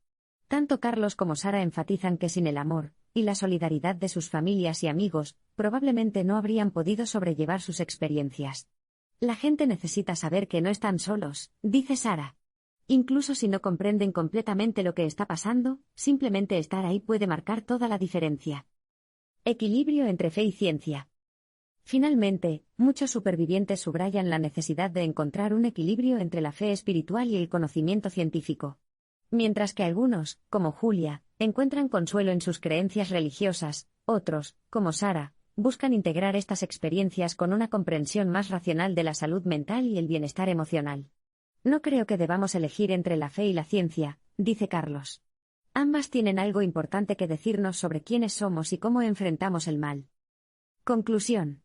Tanto Carlos como Sara enfatizan que sin el amor y la solidaridad de sus familias y amigos, probablemente no habrían podido sobrellevar sus experiencias. La gente necesita saber que no están solos, dice Sara. Incluso si no comprenden completamente lo que está pasando, simplemente estar ahí puede marcar toda la diferencia. Equilibrio entre fe y ciencia. Finalmente, muchos supervivientes subrayan la necesidad de encontrar un equilibrio entre la fe espiritual y el conocimiento científico. Mientras que algunos, como Julia, encuentran consuelo en sus creencias religiosas, otros, como Sara, buscan integrar estas experiencias con una comprensión más racional de la salud mental y el bienestar emocional. No creo que debamos elegir entre la fe y la ciencia, dice Carlos. Ambas tienen algo importante que decirnos sobre quiénes somos y cómo enfrentamos el mal. Conclusión.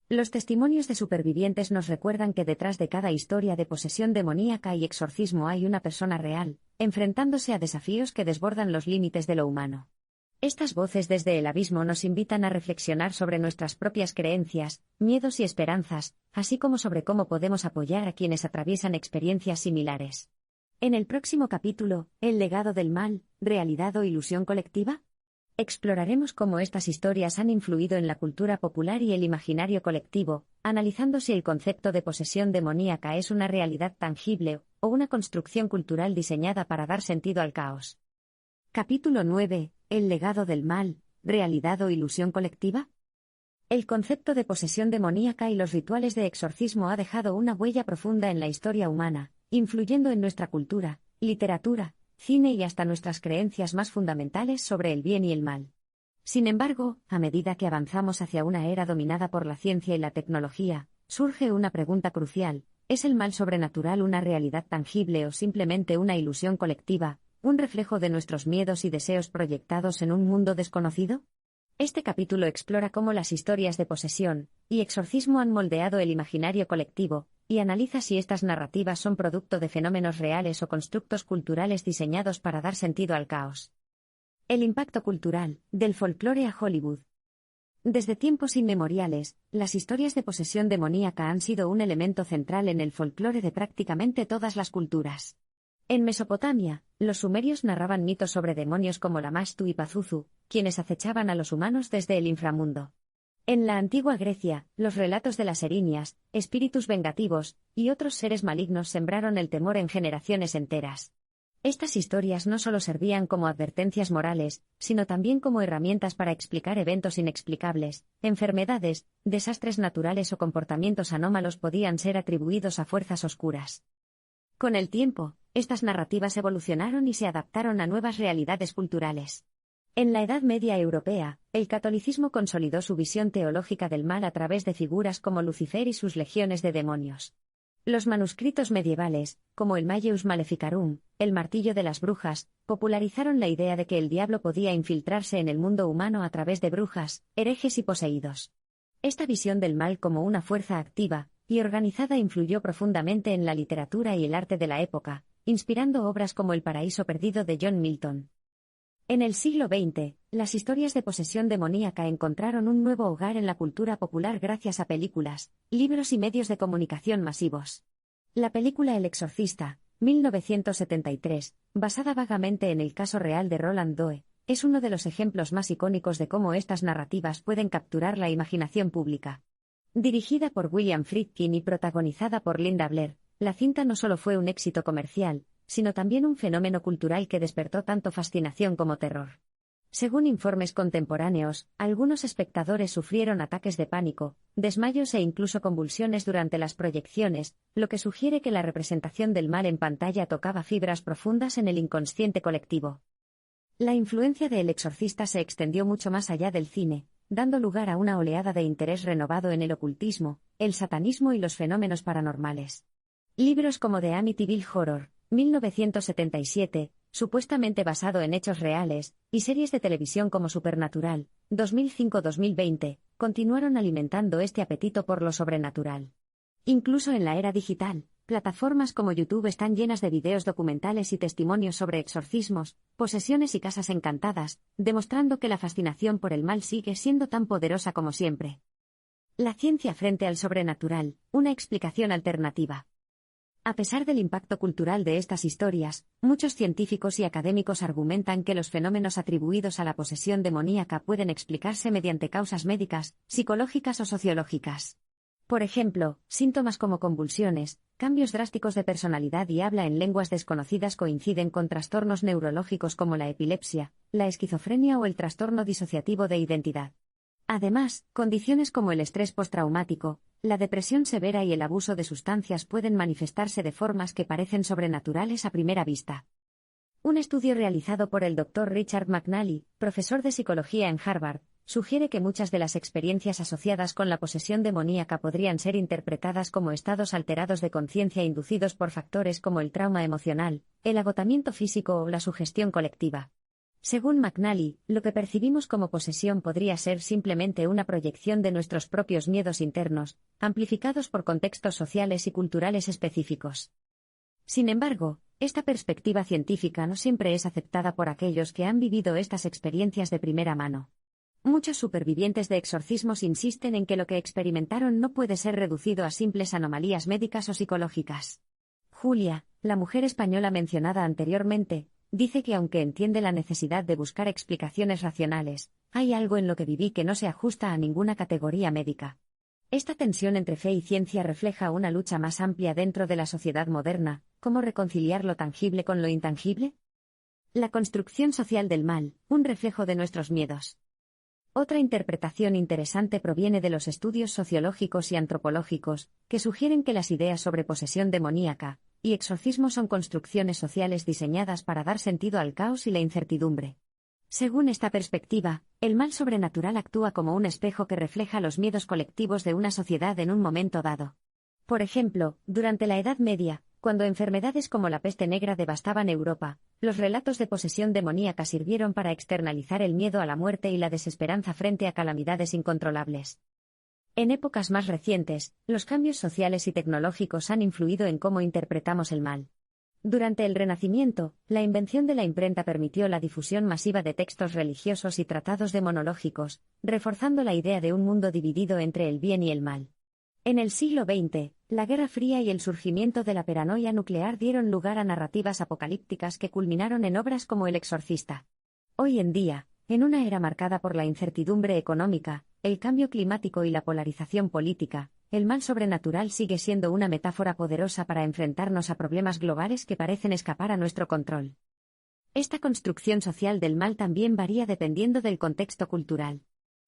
Los testimonios de supervivientes nos recuerdan que detrás de cada historia de posesión demoníaca y exorcismo hay una persona real, enfrentándose a desafíos que desbordan los límites de lo humano. Estas voces desde el abismo nos invitan a reflexionar sobre nuestras propias creencias, miedos y esperanzas, así como sobre cómo podemos apoyar a quienes atraviesan experiencias similares. En el próximo capítulo, ¿el legado del mal, realidad o ilusión colectiva? Exploraremos cómo estas historias han influido en la cultura popular y el imaginario colectivo, analizando si el concepto de posesión demoníaca es una realidad tangible o una construcción cultural diseñada para dar sentido al caos. Capítulo 9. ¿El legado del mal, realidad o ilusión colectiva? El concepto de posesión demoníaca y los rituales de exorcismo ha dejado una huella profunda en la historia humana, influyendo en nuestra cultura, literatura, cine y hasta nuestras creencias más fundamentales sobre el bien y el mal. Sin embargo, a medida que avanzamos hacia una era dominada por la ciencia y la tecnología, surge una pregunta crucial: ¿es el mal sobrenatural una realidad tangible o simplemente una ilusión colectiva, un reflejo de nuestros miedos y deseos proyectados en un mundo desconocido? Este capítulo explora cómo las historias de posesión y exorcismo han moldeado el imaginario colectivo, y analiza si estas narrativas son producto de fenómenos reales o constructos culturales diseñados para dar sentido al caos. El impacto cultural, del folclore a Hollywood. Desde tiempos inmemoriales, las historias de posesión demoníaca han sido un elemento central en el folclore de prácticamente todas las culturas. En Mesopotamia, los sumerios narraban mitos sobre demonios como Lamashtu y Pazuzu, quienes acechaban a los humanos desde el inframundo. En la antigua Grecia, los relatos de las erinias, espíritus vengativos, y otros seres malignos sembraron el temor en generaciones enteras. Estas historias no solo servían como advertencias morales, sino también como herramientas para explicar eventos inexplicables, enfermedades, desastres naturales o comportamientos anómalos podían ser atribuidos a fuerzas oscuras. Con el tiempo, estas narrativas evolucionaron y se adaptaron a nuevas realidades culturales. En la Edad Media europea, el catolicismo consolidó su visión teológica del mal a través de figuras como Lucifer y sus legiones de demonios. Los manuscritos medievales, como el Malleus Maleficarum, el martillo de las brujas, popularizaron la idea de que el diablo podía infiltrarse en el mundo humano a través de brujas, herejes y poseídos. Esta visión del mal como una fuerza activa y organizada influyó profundamente en la literatura y el arte de la época, inspirando obras como El paraíso perdido de John Milton. En el siglo XX, las historias de posesión demoníaca encontraron un nuevo hogar en la cultura popular gracias a películas, libros y medios de comunicación masivos. La película El exorcista, 1973, basada vagamente en el caso real de Roland Doe, es uno de los ejemplos más icónicos de cómo estas narrativas pueden capturar la imaginación pública. Dirigida por William Friedkin y protagonizada por Linda Blair, la cinta no solo fue un éxito comercial, sino también un fenómeno cultural que despertó tanto fascinación como terror. Según informes contemporáneos, algunos espectadores sufrieron ataques de pánico, desmayos e incluso convulsiones durante las proyecciones, lo que sugiere que la representación del mal en pantalla tocaba fibras profundas en el inconsciente colectivo. La influencia de El exorcista se extendió mucho más allá del cine, dando lugar a una oleada de interés renovado en el ocultismo, el satanismo y los fenómenos paranormales. Libros como The Amityville Horror, 1977, supuestamente basado en hechos reales, y series de televisión como Supernatural, 2005-2020, continuaron alimentando este apetito por lo sobrenatural. Incluso en la era digital, plataformas como YouTube están llenas de videos documentales y testimonios sobre exorcismos, posesiones y casas encantadas, demostrando que la fascinación por el mal sigue siendo tan poderosa como siempre. La ciencia frente al sobrenatural, una explicación alternativa. A pesar del impacto cultural de estas historias, muchos científicos y académicos argumentan que los fenómenos atribuidos a la posesión demoníaca pueden explicarse mediante causas médicas, psicológicas o sociológicas. Por ejemplo, síntomas como convulsiones, cambios drásticos de personalidad y habla en lenguas desconocidas coinciden con trastornos neurológicos como la epilepsia, la esquizofrenia o el trastorno disociativo de identidad. Además, condiciones como el estrés postraumático, la depresión severa y el abuso de sustancias pueden manifestarse de formas que parecen sobrenaturales a primera vista. Un estudio realizado por el Dr. Richard McNally, profesor de psicología en Harvard, sugiere que muchas de las experiencias asociadas con la posesión demoníaca podrían ser interpretadas como estados alterados de conciencia inducidos por factores como el trauma emocional, el agotamiento físico o la sugestión colectiva. Según McNally, lo que percibimos como posesión podría ser simplemente una proyección de nuestros propios miedos internos, amplificados por contextos sociales y culturales específicos. Sin embargo, esta perspectiva científica no siempre es aceptada por aquellos que han vivido estas experiencias de primera mano. Muchos supervivientes de exorcismos insisten en que lo que experimentaron no puede ser reducido a simples anomalías médicas o psicológicas. Julia, la mujer española mencionada anteriormente, dice que aunque entiende la necesidad de buscar explicaciones racionales, hay algo en lo que viví que no se ajusta a ninguna categoría médica. Esta tensión entre fe y ciencia refleja una lucha más amplia dentro de la sociedad moderna. ¿Cómo reconciliar lo tangible con lo intangible? La construcción social del mal, un reflejo de nuestros miedos. Otra interpretación interesante proviene de los estudios sociológicos y antropológicos, que sugieren que las ideas sobre posesión demoníaca y exorcismo son construcciones sociales diseñadas para dar sentido al caos y la incertidumbre. Según esta perspectiva, el mal sobrenatural actúa como un espejo que refleja los miedos colectivos de una sociedad en un momento dado. Por ejemplo, durante la Edad Media, cuando enfermedades como la peste negra devastaban Europa, los relatos de posesión demoníaca sirvieron para externalizar el miedo a la muerte y la desesperanza frente a calamidades incontrolables. En épocas más recientes, los cambios sociales y tecnológicos han influido en cómo interpretamos el mal. Durante el Renacimiento, la invención de la imprenta permitió la difusión masiva de textos religiosos y tratados demonológicos, reforzando la idea de un mundo dividido entre el bien y el mal. En el siglo XX, la Guerra Fría y el surgimiento de la paranoia nuclear dieron lugar a narrativas apocalípticas que culminaron en obras como El Exorcista. Hoy en día, en una era marcada por la incertidumbre económica, el cambio climático y la polarización política, el mal sobrenatural sigue siendo una metáfora poderosa para enfrentarnos a problemas globales que parecen escapar a nuestro control. Esta construcción social del mal también varía dependiendo del contexto cultural.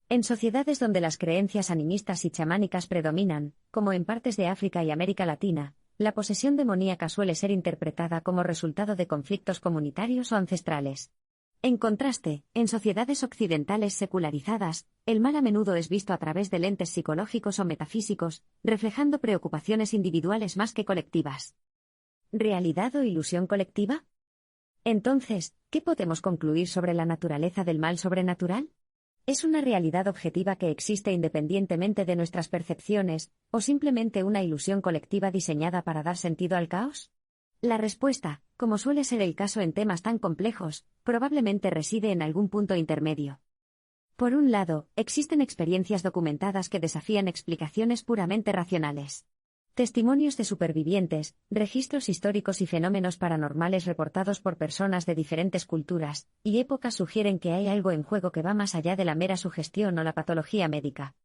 En sociedades donde las creencias animistas y chamánicas predominan, como en partes de África y América Latina, la posesión demoníaca suele ser interpretada como resultado de conflictos comunitarios o ancestrales. En contraste, en sociedades occidentales secularizadas, el mal a menudo es visto a través de lentes psicológicos o metafísicos, reflejando preocupaciones individuales más que colectivas. ¿Realidad o ilusión colectiva? Entonces, ¿qué podemos concluir sobre la naturaleza del mal sobrenatural? ¿Es una realidad objetiva que existe independientemente de nuestras percepciones, o simplemente una ilusión colectiva diseñada para dar sentido al caos? La respuesta, como suele ser el caso en temas tan complejos, probablemente reside en algún punto intermedio. Por un lado, existen experiencias documentadas que desafían explicaciones puramente racionales. Testimonios de supervivientes, registros históricos y fenómenos paranormales reportados por personas de diferentes culturas y épocas sugieren que hay algo en juego que va más allá de la mera sugestión o la patología médica.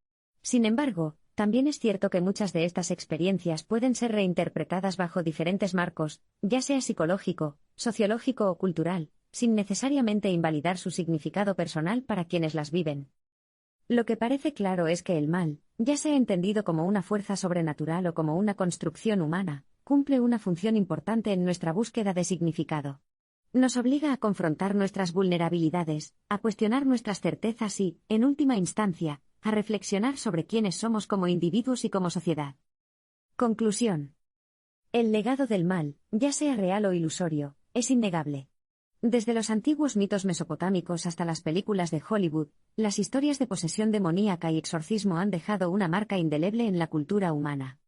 Sin embargo, también es cierto que muchas de estas experiencias pueden ser reinterpretadas bajo diferentes marcos, ya sea psicológico, sociológico o cultural, sin necesariamente invalidar su significado personal para quienes las viven. Lo que parece claro es que el mal, ya sea entendido como una fuerza sobrenatural o como una construcción humana, cumple una función importante en nuestra búsqueda de significado. Nos obliga a confrontar nuestras vulnerabilidades, a cuestionar nuestras certezas y, en última instancia, a reflexionar sobre quiénes somos como individuos y como sociedad. Conclusión. El legado del mal, ya sea real o ilusorio, es innegable. Desde los antiguos mitos mesopotámicos hasta las películas de Hollywood, las historias de posesión demoníaca y exorcismo han dejado una marca indeleble en la cultura humana.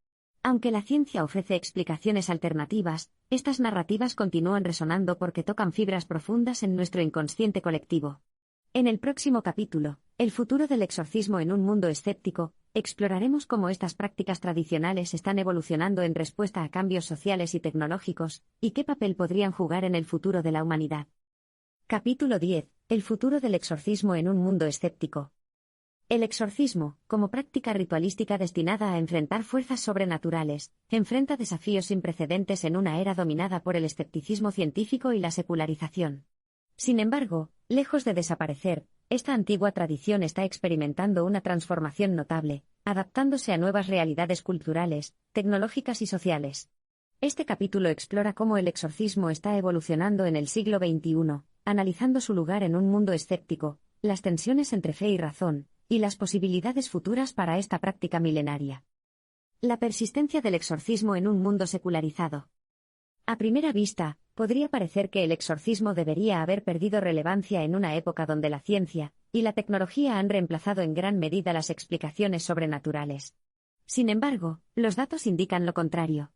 Aunque la ciencia ofrece explicaciones alternativas, estas narrativas continúan resonando porque tocan fibras profundas en nuestro inconsciente colectivo. En el próximo capítulo, El futuro del exorcismo en un mundo escéptico, exploraremos cómo estas prácticas tradicionales están evolucionando en respuesta a cambios sociales y tecnológicos, y qué papel podrían jugar en el futuro de la humanidad. Capítulo 10. El futuro del exorcismo en un mundo escéptico. El exorcismo, como práctica ritualística destinada a enfrentar fuerzas sobrenaturales, enfrenta desafíos sin precedentes en una era dominada por el escepticismo científico y la secularización. Sin embargo, lejos de desaparecer, esta antigua tradición está experimentando una transformación notable, adaptándose a nuevas realidades culturales, tecnológicas y sociales. Este capítulo explora cómo el exorcismo está evolucionando en el siglo XXI, analizando su lugar en un mundo escéptico, las tensiones entre fe y razón, y las posibilidades futuras para esta práctica milenaria. La persistencia del exorcismo en un mundo secularizado. A primera vista, podría parecer que el exorcismo debería haber perdido relevancia en una época donde la ciencia y la tecnología han reemplazado en gran medida las explicaciones sobrenaturales. Sin embargo, los datos indican lo contrario.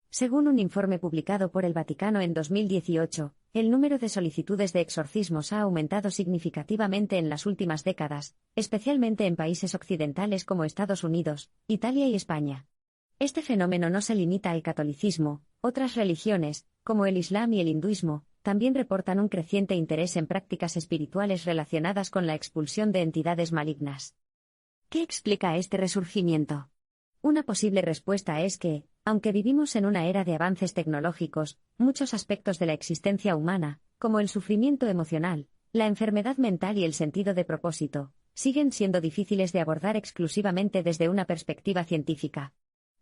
Según un informe publicado por el Vaticano en 2018, el número de solicitudes de exorcismos ha aumentado significativamente en las últimas décadas, especialmente en países occidentales como Estados Unidos, Italia y España. Este fenómeno no se limita al catolicismo, otras religiones, como el Islam y el hinduismo, también reportan un creciente interés en prácticas espirituales relacionadas con la expulsión de entidades malignas. ¿Qué explica este resurgimiento? Una posible respuesta es que, aunque vivimos en una era de avances tecnológicos, muchos aspectos de la existencia humana, como el sufrimiento emocional, la enfermedad mental y el sentido de propósito, siguen siendo difíciles de abordar exclusivamente desde una perspectiva científica.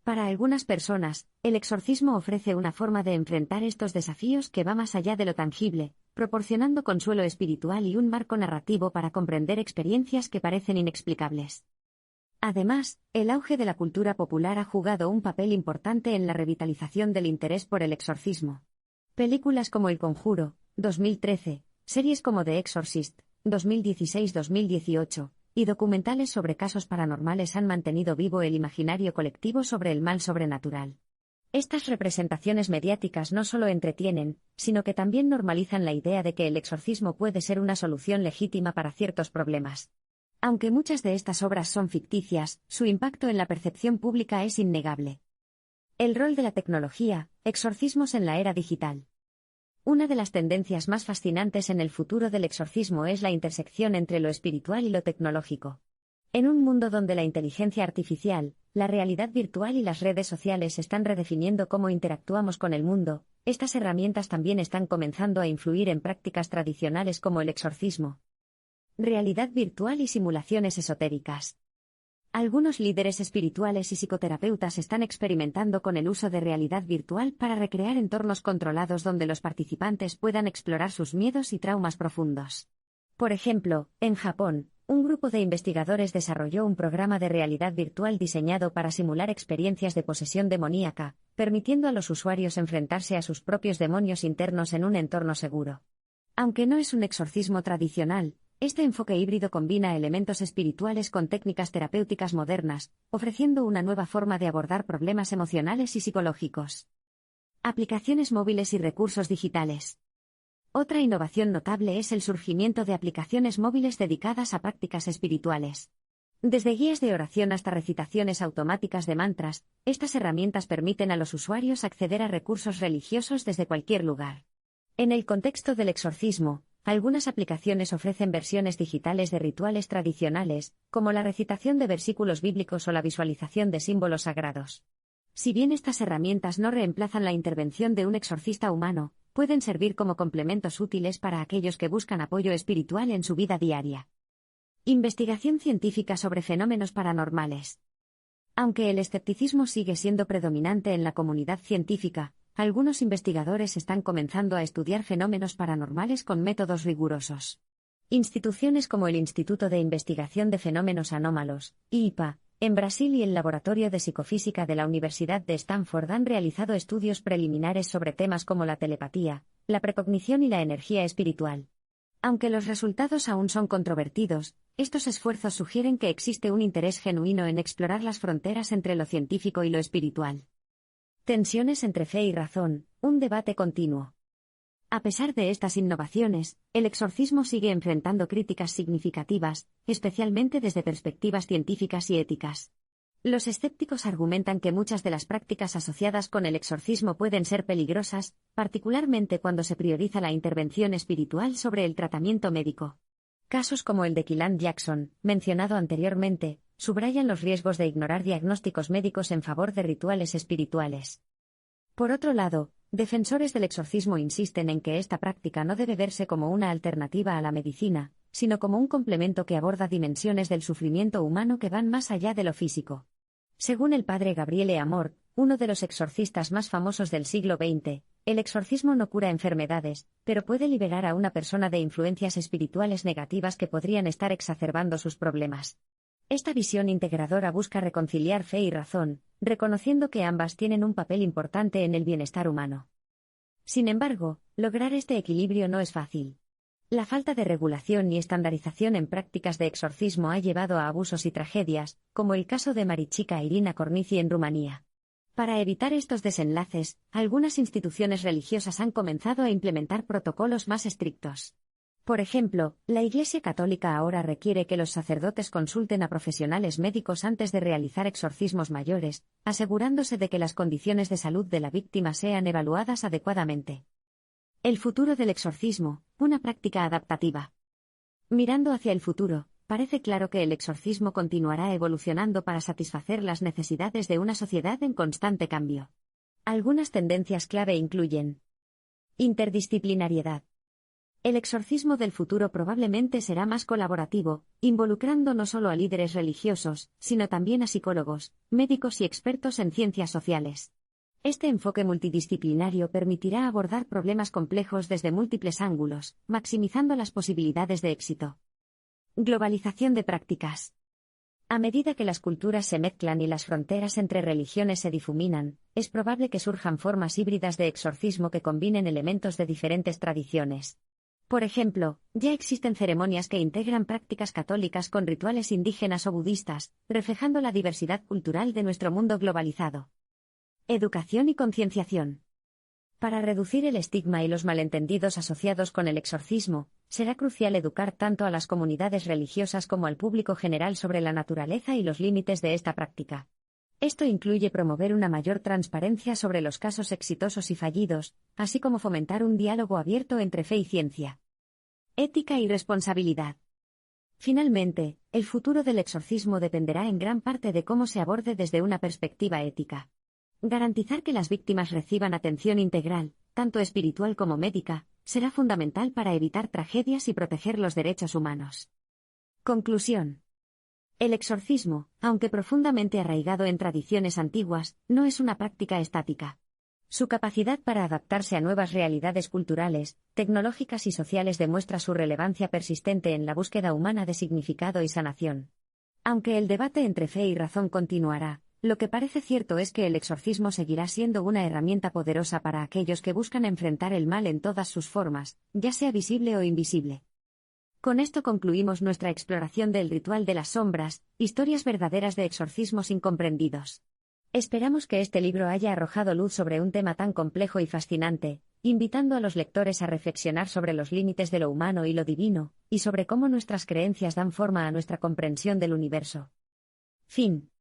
Para algunas personas, el exorcismo ofrece una forma de enfrentar estos desafíos que va más allá de lo tangible, proporcionando consuelo espiritual y un marco narrativo para comprender experiencias que parecen inexplicables. Además, el auge de la cultura popular ha jugado un papel importante en la revitalización del interés por el exorcismo. Películas como El Conjuro, 2013, series como The Exorcist, 2016-2018, y documentales sobre casos paranormales han mantenido vivo el imaginario colectivo sobre el mal sobrenatural. Estas representaciones mediáticas no solo entretienen, sino que también normalizan la idea de que el exorcismo puede ser una solución legítima para ciertos problemas. Aunque muchas de estas obras son ficticias, su impacto en la percepción pública es innegable. El rol de la tecnología, exorcismos en la era digital. Una de las tendencias más fascinantes en el futuro del exorcismo es la intersección entre lo espiritual y lo tecnológico. En un mundo donde la inteligencia artificial, la realidad virtual y las redes sociales están redefiniendo cómo interactuamos con el mundo, estas herramientas también están comenzando a influir en prácticas tradicionales como el exorcismo. Realidad virtual y simulaciones esotéricas. Algunos líderes espirituales y psicoterapeutas están experimentando con el uso de realidad virtual para recrear entornos controlados donde los participantes puedan explorar sus miedos y traumas profundos. Por ejemplo, en Japón, un grupo de investigadores desarrolló un programa de realidad virtual diseñado para simular experiencias de posesión demoníaca, permitiendo a los usuarios enfrentarse a sus propios demonios internos en un entorno seguro. Aunque no es un exorcismo tradicional, este enfoque híbrido combina elementos espirituales con técnicas terapéuticas modernas, ofreciendo una nueva forma de abordar problemas emocionales y psicológicos. Aplicaciones móviles y recursos digitales. Otra innovación notable es el surgimiento de aplicaciones móviles dedicadas a prácticas espirituales. Desde guías de oración hasta recitaciones automáticas de mantras, estas herramientas permiten a los usuarios acceder a recursos religiosos desde cualquier lugar. En el contexto del exorcismo, algunas aplicaciones ofrecen versiones digitales de rituales tradicionales, como la recitación de versículos bíblicos o la visualización de símbolos sagrados. Si bien estas herramientas no reemplazan la intervención de un exorcista humano, pueden servir como complementos útiles para aquellos que buscan apoyo espiritual en su vida diaria. Investigación científica sobre fenómenos paranormales. Aunque el escepticismo sigue siendo predominante en la comunidad científica, algunos investigadores están comenzando a estudiar fenómenos paranormales con métodos rigurosos. Instituciones como el Instituto de Investigación de Fenómenos Anómalos, IIPA, en Brasil y el Laboratorio de Psicofísica de la Universidad de Stanford han realizado estudios preliminares sobre temas como la telepatía, la precognición y la energía espiritual. Aunque los resultados aún son controvertidos, estos esfuerzos sugieren que existe un interés genuino en explorar las fronteras entre lo científico y lo espiritual. Tensiones entre fe y razón, un debate continuo. A pesar de estas innovaciones, el exorcismo sigue enfrentando críticas significativas, especialmente desde perspectivas científicas y éticas. Los escépticos argumentan que muchas de las prácticas asociadas con el exorcismo pueden ser peligrosas, particularmente cuando se prioriza la intervención espiritual sobre el tratamiento médico. Casos como el de Keelan Jackson, mencionado anteriormente, subrayan los riesgos de ignorar diagnósticos médicos en favor de rituales espirituales. Por otro lado, defensores del exorcismo insisten en que esta práctica no debe verse como una alternativa a la medicina, sino como un complemento que aborda dimensiones del sufrimiento humano que van más allá de lo físico. Según el padre Gabriele Amor, uno de los exorcistas más famosos del siglo XX, el exorcismo no cura enfermedades, pero puede liberar a una persona de influencias espirituales negativas que podrían estar exacerbando sus problemas. Esta visión integradora busca reconciliar fe y razón, reconociendo que ambas tienen un papel importante en el bienestar humano. Sin embargo, lograr este equilibrio no es fácil. La falta de regulación y estandarización en prácticas de exorcismo ha llevado a abusos y tragedias, como el caso de Marichica Irina Cornici en Rumanía. Para evitar estos desenlaces, algunas instituciones religiosas han comenzado a implementar protocolos más estrictos. Por ejemplo, la Iglesia Católica ahora requiere que los sacerdotes consulten a profesionales médicos antes de realizar exorcismos mayores, asegurándose de que las condiciones de salud de la víctima sean evaluadas adecuadamente. El futuro del exorcismo, una práctica adaptativa. Mirando hacia el futuro, parece claro que el exorcismo continuará evolucionando para satisfacer las necesidades de una sociedad en constante cambio. Algunas tendencias clave incluyen: interdisciplinariedad. El exorcismo del futuro probablemente será más colaborativo, involucrando no solo a líderes religiosos, sino también a psicólogos, médicos y expertos en ciencias sociales. Este enfoque multidisciplinario permitirá abordar problemas complejos desde múltiples ángulos, maximizando las posibilidades de éxito. Globalización de prácticas. A medida que las culturas se mezclan y las fronteras entre religiones se difuminan, es probable que surjan formas híbridas de exorcismo que combinen elementos de diferentes tradiciones. Por ejemplo, ya existen ceremonias que integran prácticas católicas con rituales indígenas o budistas, reflejando la diversidad cultural de nuestro mundo globalizado. Educación y concienciación. Para reducir el estigma y los malentendidos asociados con el exorcismo, será crucial educar tanto a las comunidades religiosas como al público general sobre la naturaleza y los límites de esta práctica. Esto incluye promover una mayor transparencia sobre los casos exitosos y fallidos, así como fomentar un diálogo abierto entre fe y ciencia. Ética y responsabilidad. Finalmente, el futuro del exorcismo dependerá en gran parte de cómo se aborde desde una perspectiva ética. Garantizar que las víctimas reciban atención integral, tanto espiritual como médica, será fundamental para evitar tragedias y proteger los derechos humanos. Conclusión. El exorcismo, aunque profundamente arraigado en tradiciones antiguas, no es una práctica estática. Su capacidad para adaptarse a nuevas realidades culturales, tecnológicas y sociales demuestra su relevancia persistente en la búsqueda humana de significado y sanación. Aunque el debate entre fe y razón continuará, lo que parece cierto es que el exorcismo seguirá siendo una herramienta poderosa para aquellos que buscan enfrentar el mal en todas sus formas, ya sea visible o invisible. Con esto concluimos nuestra exploración del ritual de las sombras, historias verdaderas de exorcismos incomprendidos. Esperamos que este libro haya arrojado luz sobre un tema tan complejo y fascinante, invitando a los lectores a reflexionar sobre los límites de lo humano y lo divino, y sobre cómo nuestras creencias dan forma a nuestra comprensión del universo. Fin.